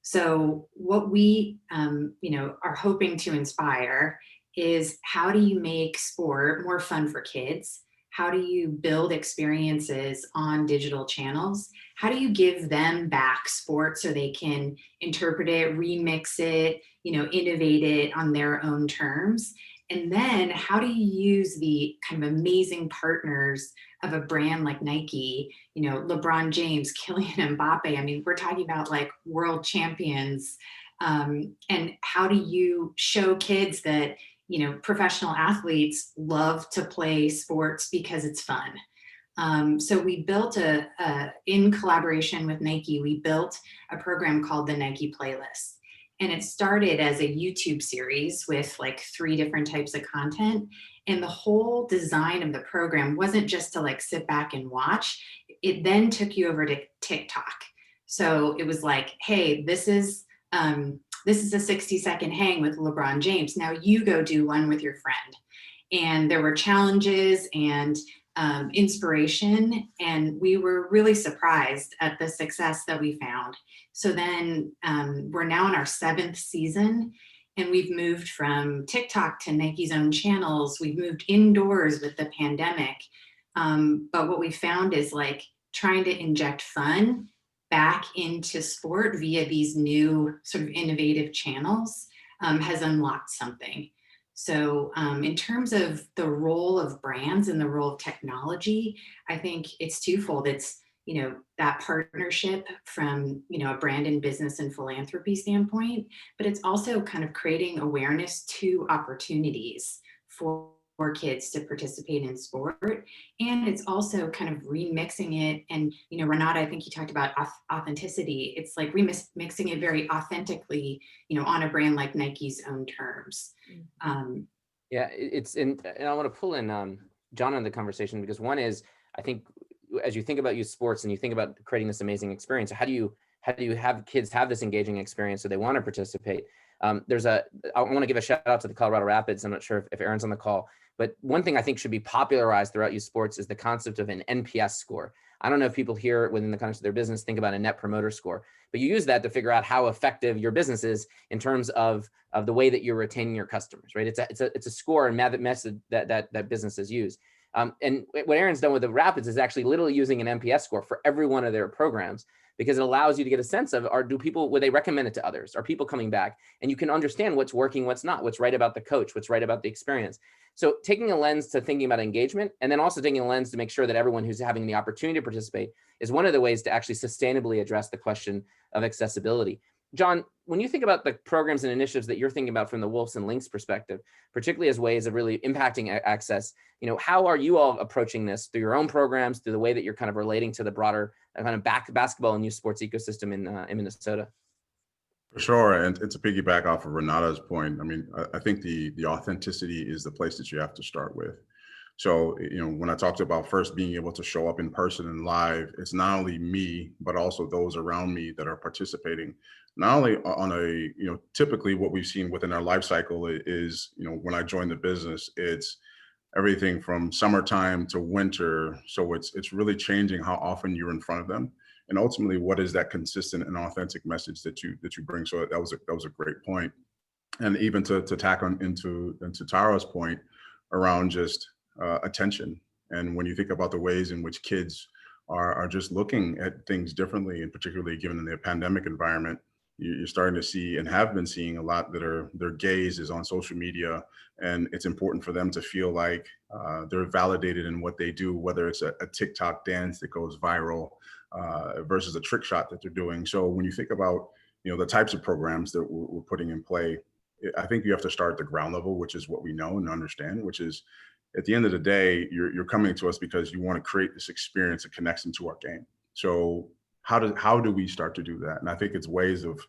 So what we, are hoping to inspire is, how do you make sport more fun for kids? How do you build experiences on digital channels? How do you give them back sport so they can interpret it, remix it, innovate it on their own terms? And then how do you use the kind of amazing partners of a brand like Nike, LeBron James, Kylian Mbappe? I mean, we're talking about like world champions And how do you show kids that, professional athletes love to play sports because it's fun? So we built in collaboration with Nike, we built a program called the Nike Playlist. And it started as a YouTube series with like 3 different types of content. And the whole design of the program wasn't just to like sit back and watch. It then took you over to TikTok. So it was like, hey, this is a 60-second hang with LeBron James. Now you go do one with your friend. And there were challenges and inspiration, and we were really surprised at the success that we found. So then we're now in our 7th season, and we've moved from TikTok to Nike's own channels. We've moved indoors with the pandemic. But what we found is like trying to inject fun back into sport via these new sort of innovative channels has unlocked something. So in terms of the role of brands and the role of technology, I think it's twofold. It's, that partnership from, a brand and business and philanthropy standpoint, but it's also kind of creating awareness to opportunities for kids to participate in sport. And it's also kind of remixing it. And, Renata, I think you talked about authenticity. It's like remixing it very authentically, on a brand like Nike's own terms. Yeah, and I want to pull in John in the conversation, because one is, I think, as you think about youth sports and you think about creating this amazing experience, how do you have kids have this engaging experience so they want to participate? I want to give a shout out to the Colorado Rapids. I'm not sure if Aaron's on the call, but one thing I think should be popularized throughout youth sports is the concept of an NPS score. I don't know if people here within the context of their business think about a net promoter score, but you use that to figure out how effective your business is in terms of the way that you're retaining your customers, right? It's a score and method that businesses use. And what Aaron's done with the Rapids is actually literally using an NPS score for every one of their programs, because it allows you to get a sense of, would they recommend it to others? Are people coming back? And you can understand what's working, what's not, what's right about the coach, what's right about the experience. So taking a lens to thinking about engagement, and then also taking a lens to make sure that everyone who's having the opportunity to participate is one of the ways to actually sustainably address the question of accessibility. John, when you think about the programs and initiatives that you're thinking about from the Wolves and Lynx perspective, particularly as ways of really impacting access, how are you all approaching this through your own programs, through the way that you're kind of relating to the broader kind of basketball and youth sports ecosystem in Minnesota? For sure, and to piggyback off of Renata's point, I mean, I think the authenticity is the place that you have to start with. So, when I talked about first being able to show up in person and live, it's not only me, but also those around me that are participating. Not only on typically what we've seen within our life cycle is, when I joined the business, it's everything from summertime to winter. So it's really changing how often you're in front of them. And ultimately, what is that consistent and authentic message that you bring? So that was a great point. And even to tack on into Tara's point around just attention. And when you think about the ways in which kids are just looking at things differently, and particularly given the pandemic environment, you're starting to see and have been seeing a lot that their gaze is on social media, and it's important for them to feel like they're validated in what they do, whether it's a TikTok dance that goes viral versus a trick shot that they're doing. So when you think about the types of programs that we're putting in play, I think you have to start at the ground level, which is what we know and understand, which is at the end of the day, you're coming to us because you want to create this experience that connects into our game. So how do we start to do that? And I think it's ways of,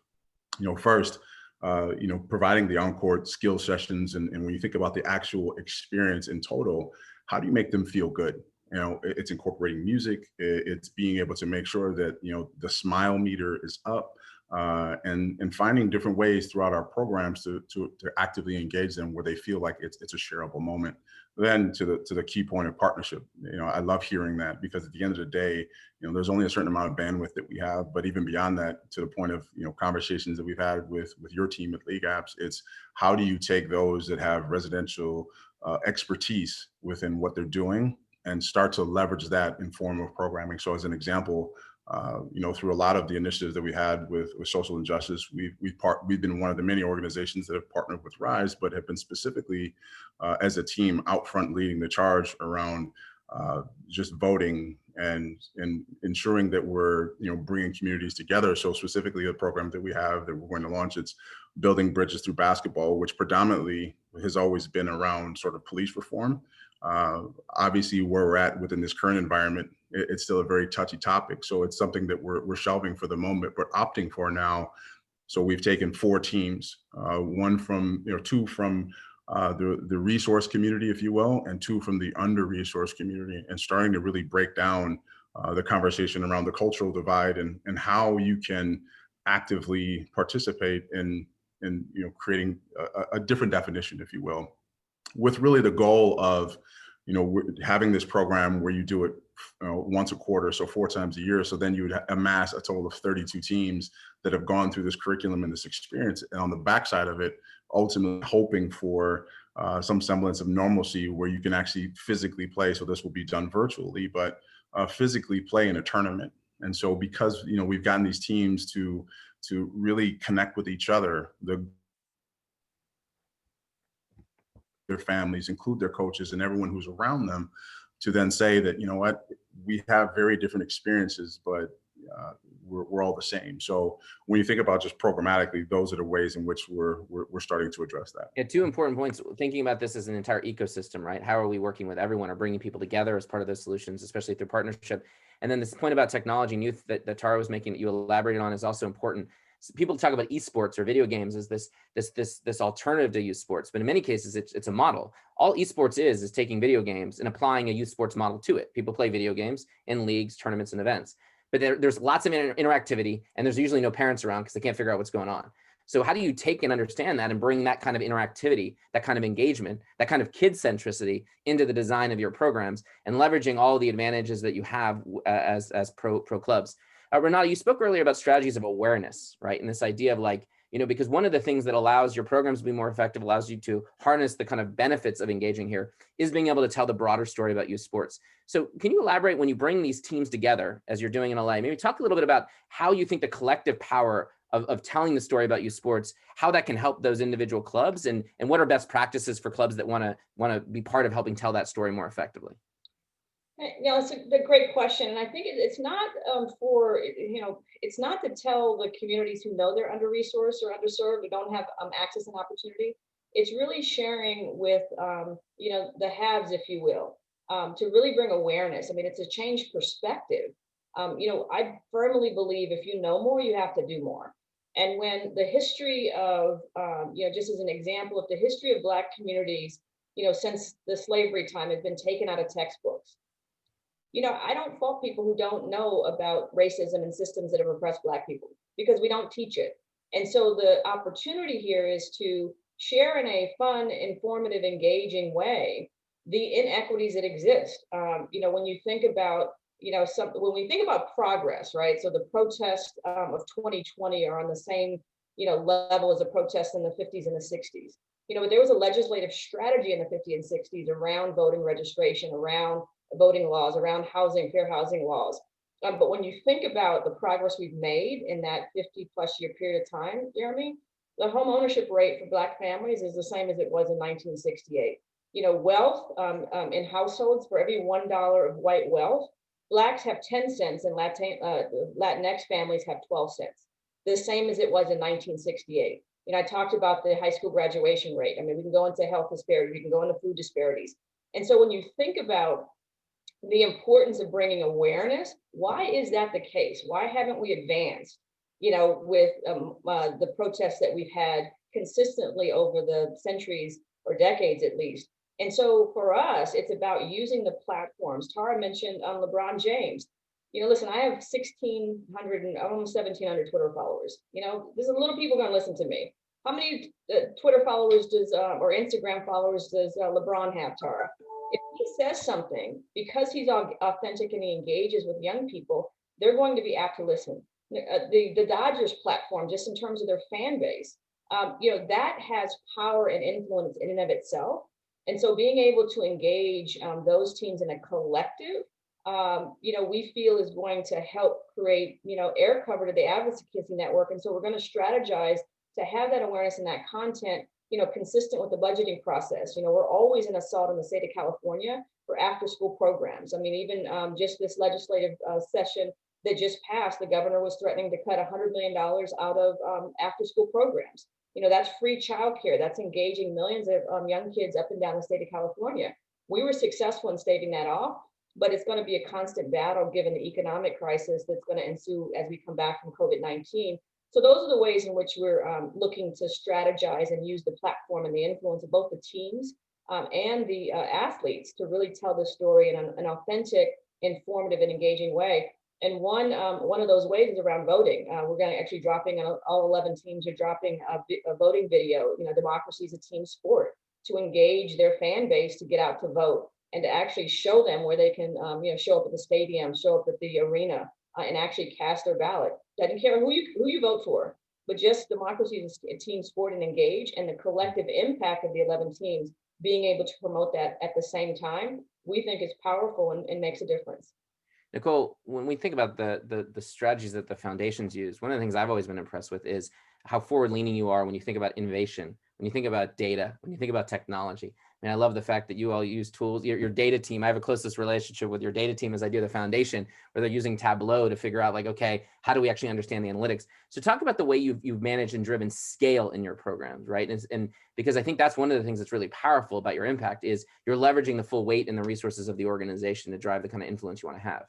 first, providing the on-court skill sessions. And when you think about the actual experience in total, how do you make them feel good? It's incorporating music. It's being able to make sure that, the smile meter is up, and finding different ways throughout our programs to actively engage them where they feel like it's a shareable moment. Then to the key point of partnership, I love hearing that, because at the end of the day, there's only a certain amount of bandwidth that we have. But even beyond that, to the point of conversations that we've had with your team at LeagueApps, it's how do you take those that have residential expertise within what they're doing and start to leverage that in form of programming. So as an example, through a lot of the initiatives that we had with social injustice, we've been one of the many organizations that have partnered with RISE, but have been specifically as a team out front leading the charge around just voting and ensuring that we're bringing communities together. So specifically the program that we have that we're going to launch, it's Building Bridges Through Basketball, which predominantly has always been around sort of police reform. Obviously where we're at within this current environment, it's still a very touchy topic. So it's something that we're shelving for the moment, but opting for now. So we've taken 4 teams, one from, 2 from the resource community, if you will, and 2 from the under-resourced community, and starting to really break down the conversation around the cultural divide and how you can actively participate in creating a different definition, if you will, with really the goal of having this program where you do it once a quarter, so 4 times a year. So then you would amass a total of 32 teams that have gone through this curriculum and this experience. And on the backside of it, ultimately hoping for some semblance of normalcy where you can actually physically play. So this will be done virtually, but physically play in a tournament. And so because we've gotten these teams to really connect with each other, their families, include their coaches and everyone who's around them, to then say that, we have very different experiences, but we're all the same. So when you think about just programmatically, those are the ways in which we're starting to address that. Yeah, 2 important points. Thinking about this as an entire ecosystem, right? How are we working with everyone or bringing people together as part of those solutions, especially through partnership? And then this point about technology and youth that Tara was making, that you elaborated on, is also important. So people talk about esports or video games as this alternative to youth sports, but in many cases it's a model. All esports is taking video games and applying a youth sports model to it. People play video games in leagues, tournaments, and events, but there's lots of interactivity, and there's usually no parents around because they can't figure out what's going on. So how do you take and understand that and bring that kind of interactivity, that kind of engagement, that kind of kid centricity into the design of your programs, and leveraging all the advantages that you have as pro clubs? Renata, you spoke earlier about strategies of awareness, right? And this idea of because one of the things that allows your programs to be more effective, allows you to harness the kind of benefits of engaging here, is being able to tell the broader story about youth sports. So can you elaborate, when you bring these teams together, as you're doing in LA, maybe talk a little bit about how you think the collective power of telling the story about youth sports, how that can help those individual clubs, and what are best practices for clubs that want to be part of helping tell that story more effectively? It's a great question, and I think it's not it's not to tell the communities who know they're under-resourced or underserved or don't have access and opportunity. It's really sharing with the haves, if you will, to really bring awareness. I mean, it's a change perspective. I firmly believe if you know more, you have to do more. And when the history of just as an example, if the history of Black communities, since the slavery time, has been taken out of textbooks. I don't fault people who don't know about racism and systems that have oppressed Black people, because we don't teach it. And so the opportunity here is to share in a fun, informative, engaging way the inequities that exist. When you think about, when we think about progress, right? So the protests of 2020 are on the same, level as the protests in the 50s and the 60s. There was a legislative strategy in the 50s and 60s around voting registration, around voting laws, around housing, fair housing laws. But when you think about the progress we've made in that 50+ year period of time, Jeremy, the home ownership rate for Black families is the same as it was in 1968. Wealth in households, for every $1 of white wealth, Blacks have 10 cents and Latinx families have 12 cents, the same as it was in 1968. I talked about the high school graduation rate. I mean, we can go into health disparities, we can go into food disparities. And so when you think about the importance of bringing awareness, why is that the case? Why haven't we advanced, with the protests that we've had consistently over the centuries or decades at least? And so for us, it's about using the platforms. Tara mentioned LeBron James. Listen, I have 1,600 and almost 1,700 Twitter followers. There's a little people going to listen to me. How many Twitter followers or Instagram followers does LeBron have, Tara? If he says something, because he's authentic and he engages with young people, they're going to be apt to listen. The Dodgers platform, just in terms of their fan base, that has power and influence in and of itself. And so being able to engage those teams in a collective, we feel is going to help create, air cover to the advocacy network. And so we're going to strategize to have that awareness and that content, consistent with the budgeting process. We're always in a SALT in the state of California for after school programs. I mean, even just this legislative session that just passed, the governor was threatening to cut $100 million out of after school programs. That's free childcare. That's engaging millions of young kids up and down the state of California. We were successful in staving that off, but it's going to be a constant battle given the economic crisis that's going to ensue as we come back from COVID-19. So those are the ways in which we're looking to strategize and use the platform and the influence of both the teams and the athletes to really tell the story in an authentic, informative, and engaging way. And one of those ways is around voting. We're going to actually dropping, all 11 teams are dropping a voting video. Democracy is a team sport, to engage their fan base to get out to vote and to actually show them where they can show up at the stadium, show up at the arena, and actually cast their ballot. Doesn't care who you vote for, but just democracy is a team sport and engage, and the collective impact of the 11 teams being able to promote that at the same time, we think is powerful and makes a difference. Nicole, when we think about the strategies that the foundations use, one of the things I've always been impressed with is how forward-leaning you are when you think about innovation, when you think about data, when you think about technology. I mean, I love the fact that you all use tools. Your data team, I have a closest relationship with your data team as I do the foundation, where they're using Tableau to figure out, like, okay, how do we actually understand the analytics? So talk about the way you've managed and driven scale in your programs, right? And because I think that's one of the things that's really powerful about your impact is you're leveraging the full weight and the resources of the organization to drive the kind of influence you want to have.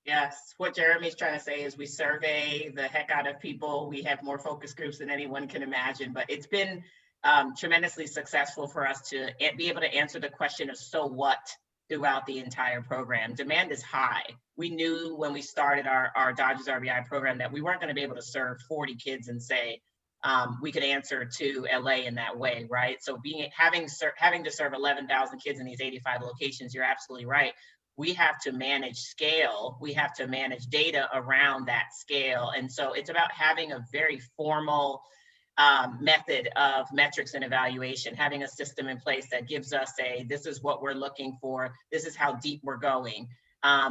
Yes, what Jeremy's trying to say is we survey the heck out of people. We have more focus groups than anyone can imagine, but it's been tremendously successful for us to be able to answer the question of so what throughout the entire program. Demand is high. We knew when we started our Dodgers RBI program that we weren't going to be able to serve 40 kids and say we could answer to LA in that way, right? So having to serve 11,000 kids in these 85 locations, you're absolutely right. We have to manage scale. We have to manage data around that scale. And so it's about having a very formal method of metrics and evaluation, having a system in place that gives us this is what we're looking for. This is how deep we're going.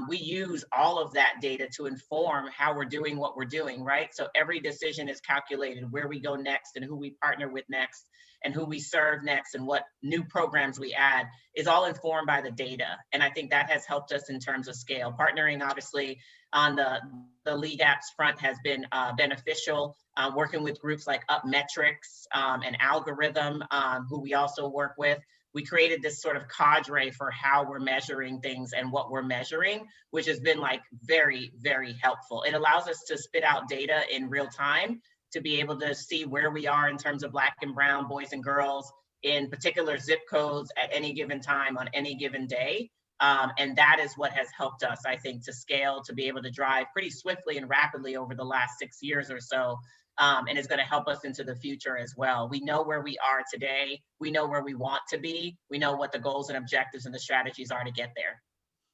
We use all of that data to inform how we're doing what we're doing, right? So every decision is calculated, where we go next and who we partner with next and who we serve next and what new programs we add is all informed by the data. And I think that has helped us in terms of scale. Partnering, obviously, on the LeagueApps front has been beneficial. Working with groups like UpMetrics and Algorithm, who we also work with. We created this sort of cadre for how we're measuring things and what we're measuring, which has been like very, very helpful. It allows us to spit out data in real time to be able to see where we are in terms of Black and brown boys and girls in particular zip codes at any given time on any given day. And that is what has helped us, I think, to scale, to be able to drive pretty swiftly and rapidly over the last 6 years or so. And it's going to help us into the future as well. We know where we are today. We know where we want to be. We know what the goals and objectives and the strategies are to get there.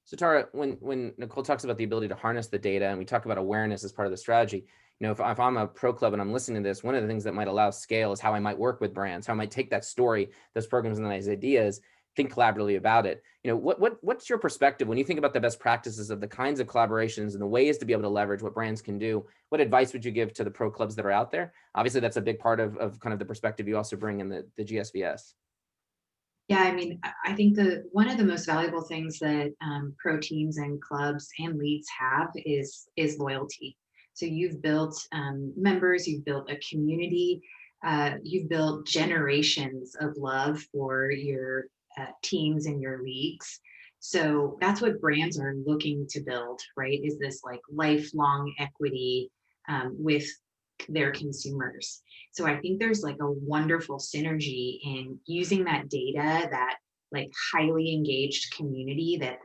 So Tara, when Nicole talks about the ability to harness the data, and we talk about awareness as part of the strategy, if I'm a pro club and I'm listening to this, one of the things that might allow scale is how I might work with brands, how I might take that story, those programs and those ideas, think collaboratively about it. What's your perspective when you think about the best practices of the kinds of collaborations and the ways to be able to leverage what brands can do? What advice would you give to the pro clubs that are out there? Obviously, that's a big part of kind of the perspective you also bring in the GSVS. Yeah, I mean, I think one of the most valuable things that pro teams and clubs and leagues have is loyalty. So you've built members, you've built a community, you've built generations of love for your teams and your leagues. So that's what brands are looking to build, right? Is this like lifelong equity with their consumers. So I think there's like a wonderful synergy in using that data, that like highly engaged community that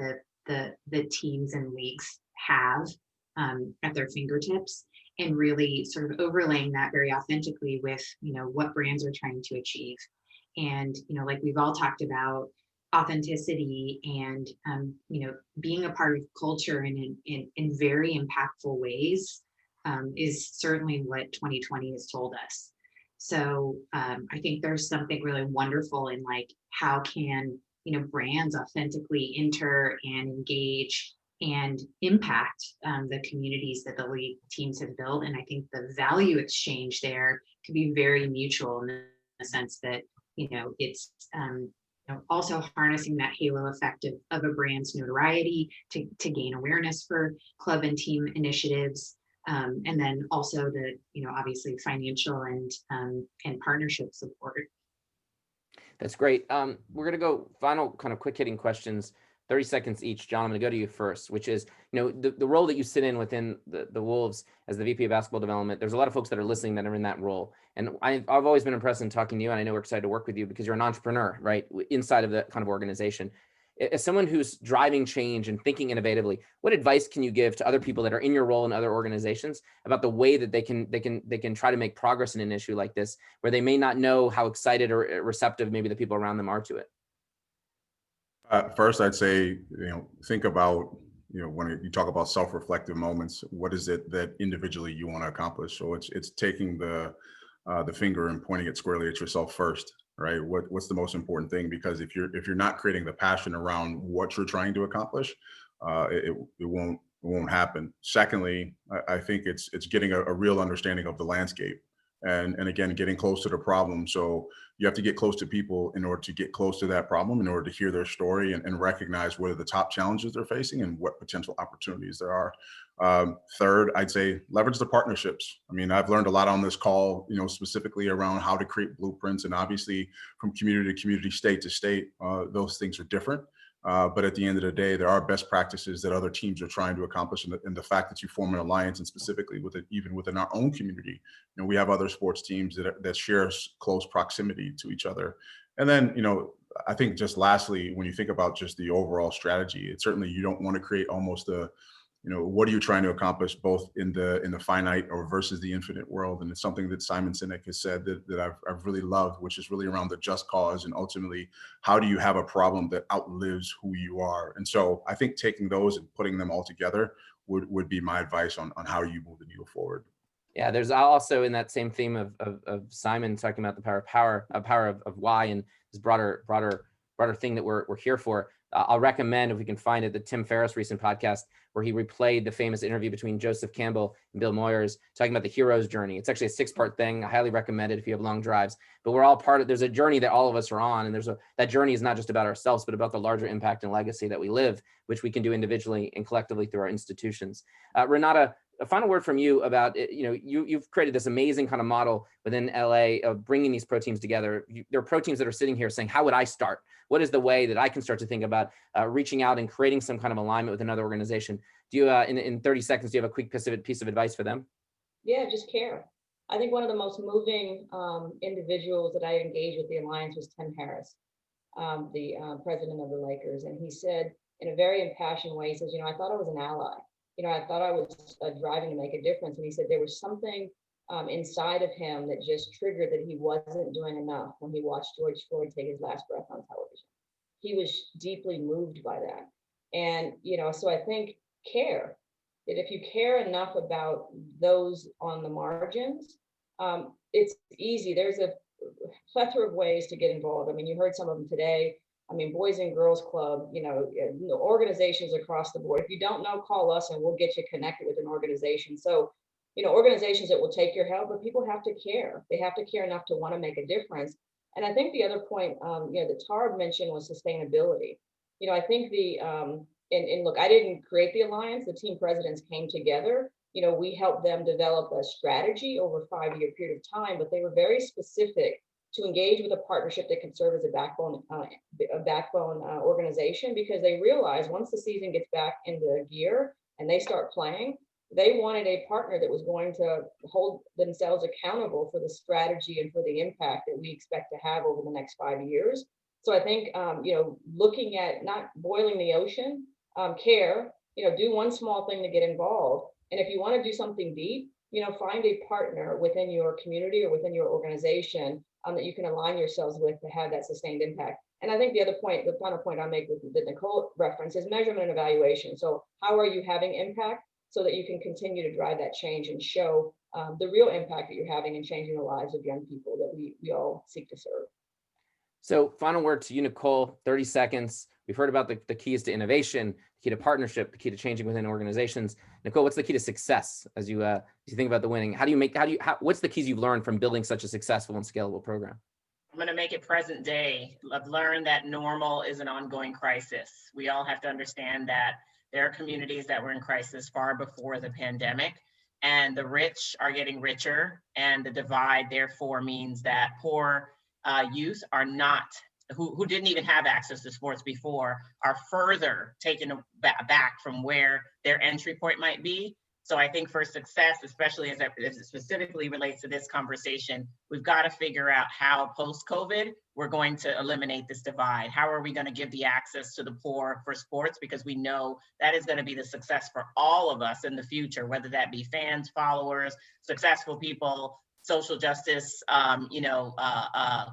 the teams and leagues have at their fingertips, and really sort of overlaying that very authentically with, what brands are trying to achieve. And, like we've all talked about, authenticity and, being a part of culture in very impactful ways is certainly what 2020 has told us. So I think there's something really wonderful in like, how can, brands authentically enter and engage and impact the communities that the league teams have built. And I think the value exchange there could be very mutual in the sense that, it's also harnessing that halo effect of a brand's notoriety to gain awareness for club and team initiatives. And then also the, obviously financial and partnership support. That's great. We're going to go final kind of quick hitting questions, 30 seconds each. John, I'm going to go to you first, which is, the role that you sit in within the Wolves as the VP of basketball development. There's a lot of folks that are listening that are in that role. And I've always been impressed in talking to you, and I know we're excited to work with you because you're an entrepreneur, right, inside of that kind of organization. As someone who's driving change and thinking innovatively, what advice can you give to other people that are in your role in other organizations about the way that they can try to make progress in an issue like this, where they may not know how excited or receptive maybe the people around them are to it? First, I'd say, think about, when you talk about self-reflective moments, what is it that individually you want to accomplish? So it's taking the finger and pointing it squarely at yourself first. Right? What's the most important thing? Because if you're not creating the passion around what you're trying to accomplish, it won't happen. Secondly, I think it's getting a real understanding of the landscape, and again, getting close to the problem. So you have to get close to people in order to get close to that problem, in order to hear their story and recognize what are the top challenges they're facing and what potential opportunities there are. Third, I'd say leverage the partnerships. I mean, I've learned a lot on this call, specifically around how to create blueprints, and obviously from community to community, state to state, those things are different. But at the end of the day, there are best practices that other teams are trying to accomplish, and the fact that you form an alliance, and specifically even within our own community, we have other sports teams that share close proximity to each other. And then, I think just lastly, when you think about just the overall strategy, it's certainly, you don't want to create almost what are you trying to accomplish both in the finite or versus the infinite world? And it's something that Simon Sinek has said that I've really loved, which is really around the just cause, and ultimately, how do you have a problem that outlives who you are? And so I think taking those and putting them all together would be my advice on how you move the needle forward. Yeah, there's also, in that same theme of Simon talking about the power of why, and this broader thing that we're here for. I'll recommend, if we can find it, the Tim Ferriss recent podcast where he replayed the famous interview between Joseph Campbell and Bill Moyers talking about the hero's journey. It's actually a 6-part thing. I highly recommend it if you have long drives. But we're all part of, there's a journey that all of us are on, and that journey is not just about ourselves, but about the larger impact and legacy that we live, which we can do individually and collectively through our institutions. Renata, a final word from you about, you've created this amazing kind of model within LA of bringing these pro teams together. There are pro teams that are sitting here saying, how would I start? What is the way that I can start to think about reaching out and creating some kind of alignment with another organization? Do you, in 30 seconds, do you have a quick piece of advice for them? Yeah, just care. I think one of the most moving individuals that I engaged with the Alliance was Tim Harris, the president of the Lakers. And he said in a very impassioned way, he says, I thought I was an ally. I thought I was driving to make a difference. And he said there was something inside of him that just triggered that he wasn't doing enough when he watched George Floyd take his last breath on television. He was deeply moved by that. And, so I think care, that if you care enough about those on the margins, it's easy. There's a plethora of ways to get involved. I mean, you heard some of them today. I mean, Boys and Girls Club, organizations across the board. If you don't know, call us and we'll get you connected with an organization. So, organizations that will take your help, but people have to care. They have to care enough to want to make a difference. And I think the other point, that Tara mentioned was sustainability. I think and look, I didn't create the Alliance. The team presidents came together. We helped them develop a strategy over a 5-year period of time, but they were very specific to engage with a partnership that can serve as a backbone organization, because they realized once the season gets back into gear and they start playing, they wanted a partner that was going to hold themselves accountable for the strategy and for the impact that we expect to have over the next 5 years. So I think, looking at not boiling the ocean, care, do one small thing to get involved. And if you want to do something deep, find a partner within your community or within your organization that you can align yourselves with to have that sustained impact. And I think the final point I'll make with the Nichol reference is measurement and evaluation. So how are you having impact so that you can continue to drive that change and show the real impact that you're having in changing the lives of young people that we all seek to serve. So final word to you, Nicole, 30 seconds. We've heard about the keys to innovation, the key to partnership, the key to changing within organizations. Nicole, what's the key to success as you think about the winning? What's the keys you've learned from building such a successful and scalable program? I'm going to make it present day. I've learned that normal is an ongoing crisis. We all have to understand that there are communities that were in crisis far before the pandemic, and the rich are getting richer, and the divide therefore means that poor youth are not, who didn't even have access to sports before, are further taken back from where their entry point might be. So I think for success, especially as it specifically relates to this conversation, we've got to figure out how post-COVID we're going to eliminate this divide. How are we going to give the access to the poor for sports? Because we know that is going to be the success for all of us in the future, whether that be fans, followers, successful people, social justice,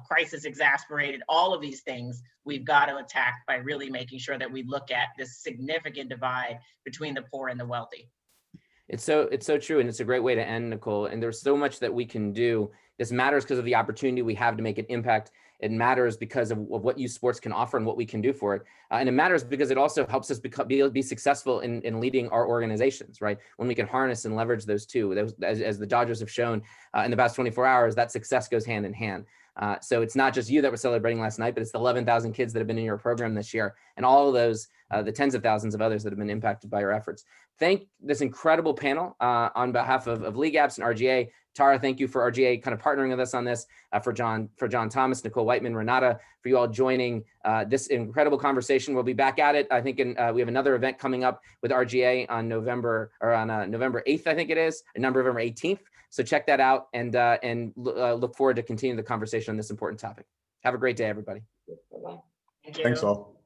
crisis exasperated, all of these things we've got to attack by really making sure that we look at this significant divide between the poor and the wealthy. It's so true. And it's a great way to end, Nicole. And there's so much that we can do. This matters because of the opportunity we have to make an impact. It matters because of what youth sports can offer and what we can do for it. And it matters because it also helps us be successful in leading our organizations, right? When we can harness and leverage those two, as the Dodgers have shown in the past 24 hours, that success goes hand in hand. So it's not just you that we're celebrating last night, but it's the 11,000 kids that have been in your program this year, and all of those, the tens of thousands of others that have been impacted by your efforts. Thank this incredible panel on behalf of LeagueApps and RGA. Tara, thank you for RGA kind of partnering with us on this, for John Thomas, Nicole Whiteman, Renata, for you all joining this incredible conversation. We'll be back at it. I think we have another event coming up with RGA on November 8th, I think it is, and November 18th. So check that out, and look forward to continuing the conversation on this important topic. Have a great day, everybody. Bye-bye. Thank you. Thanks all.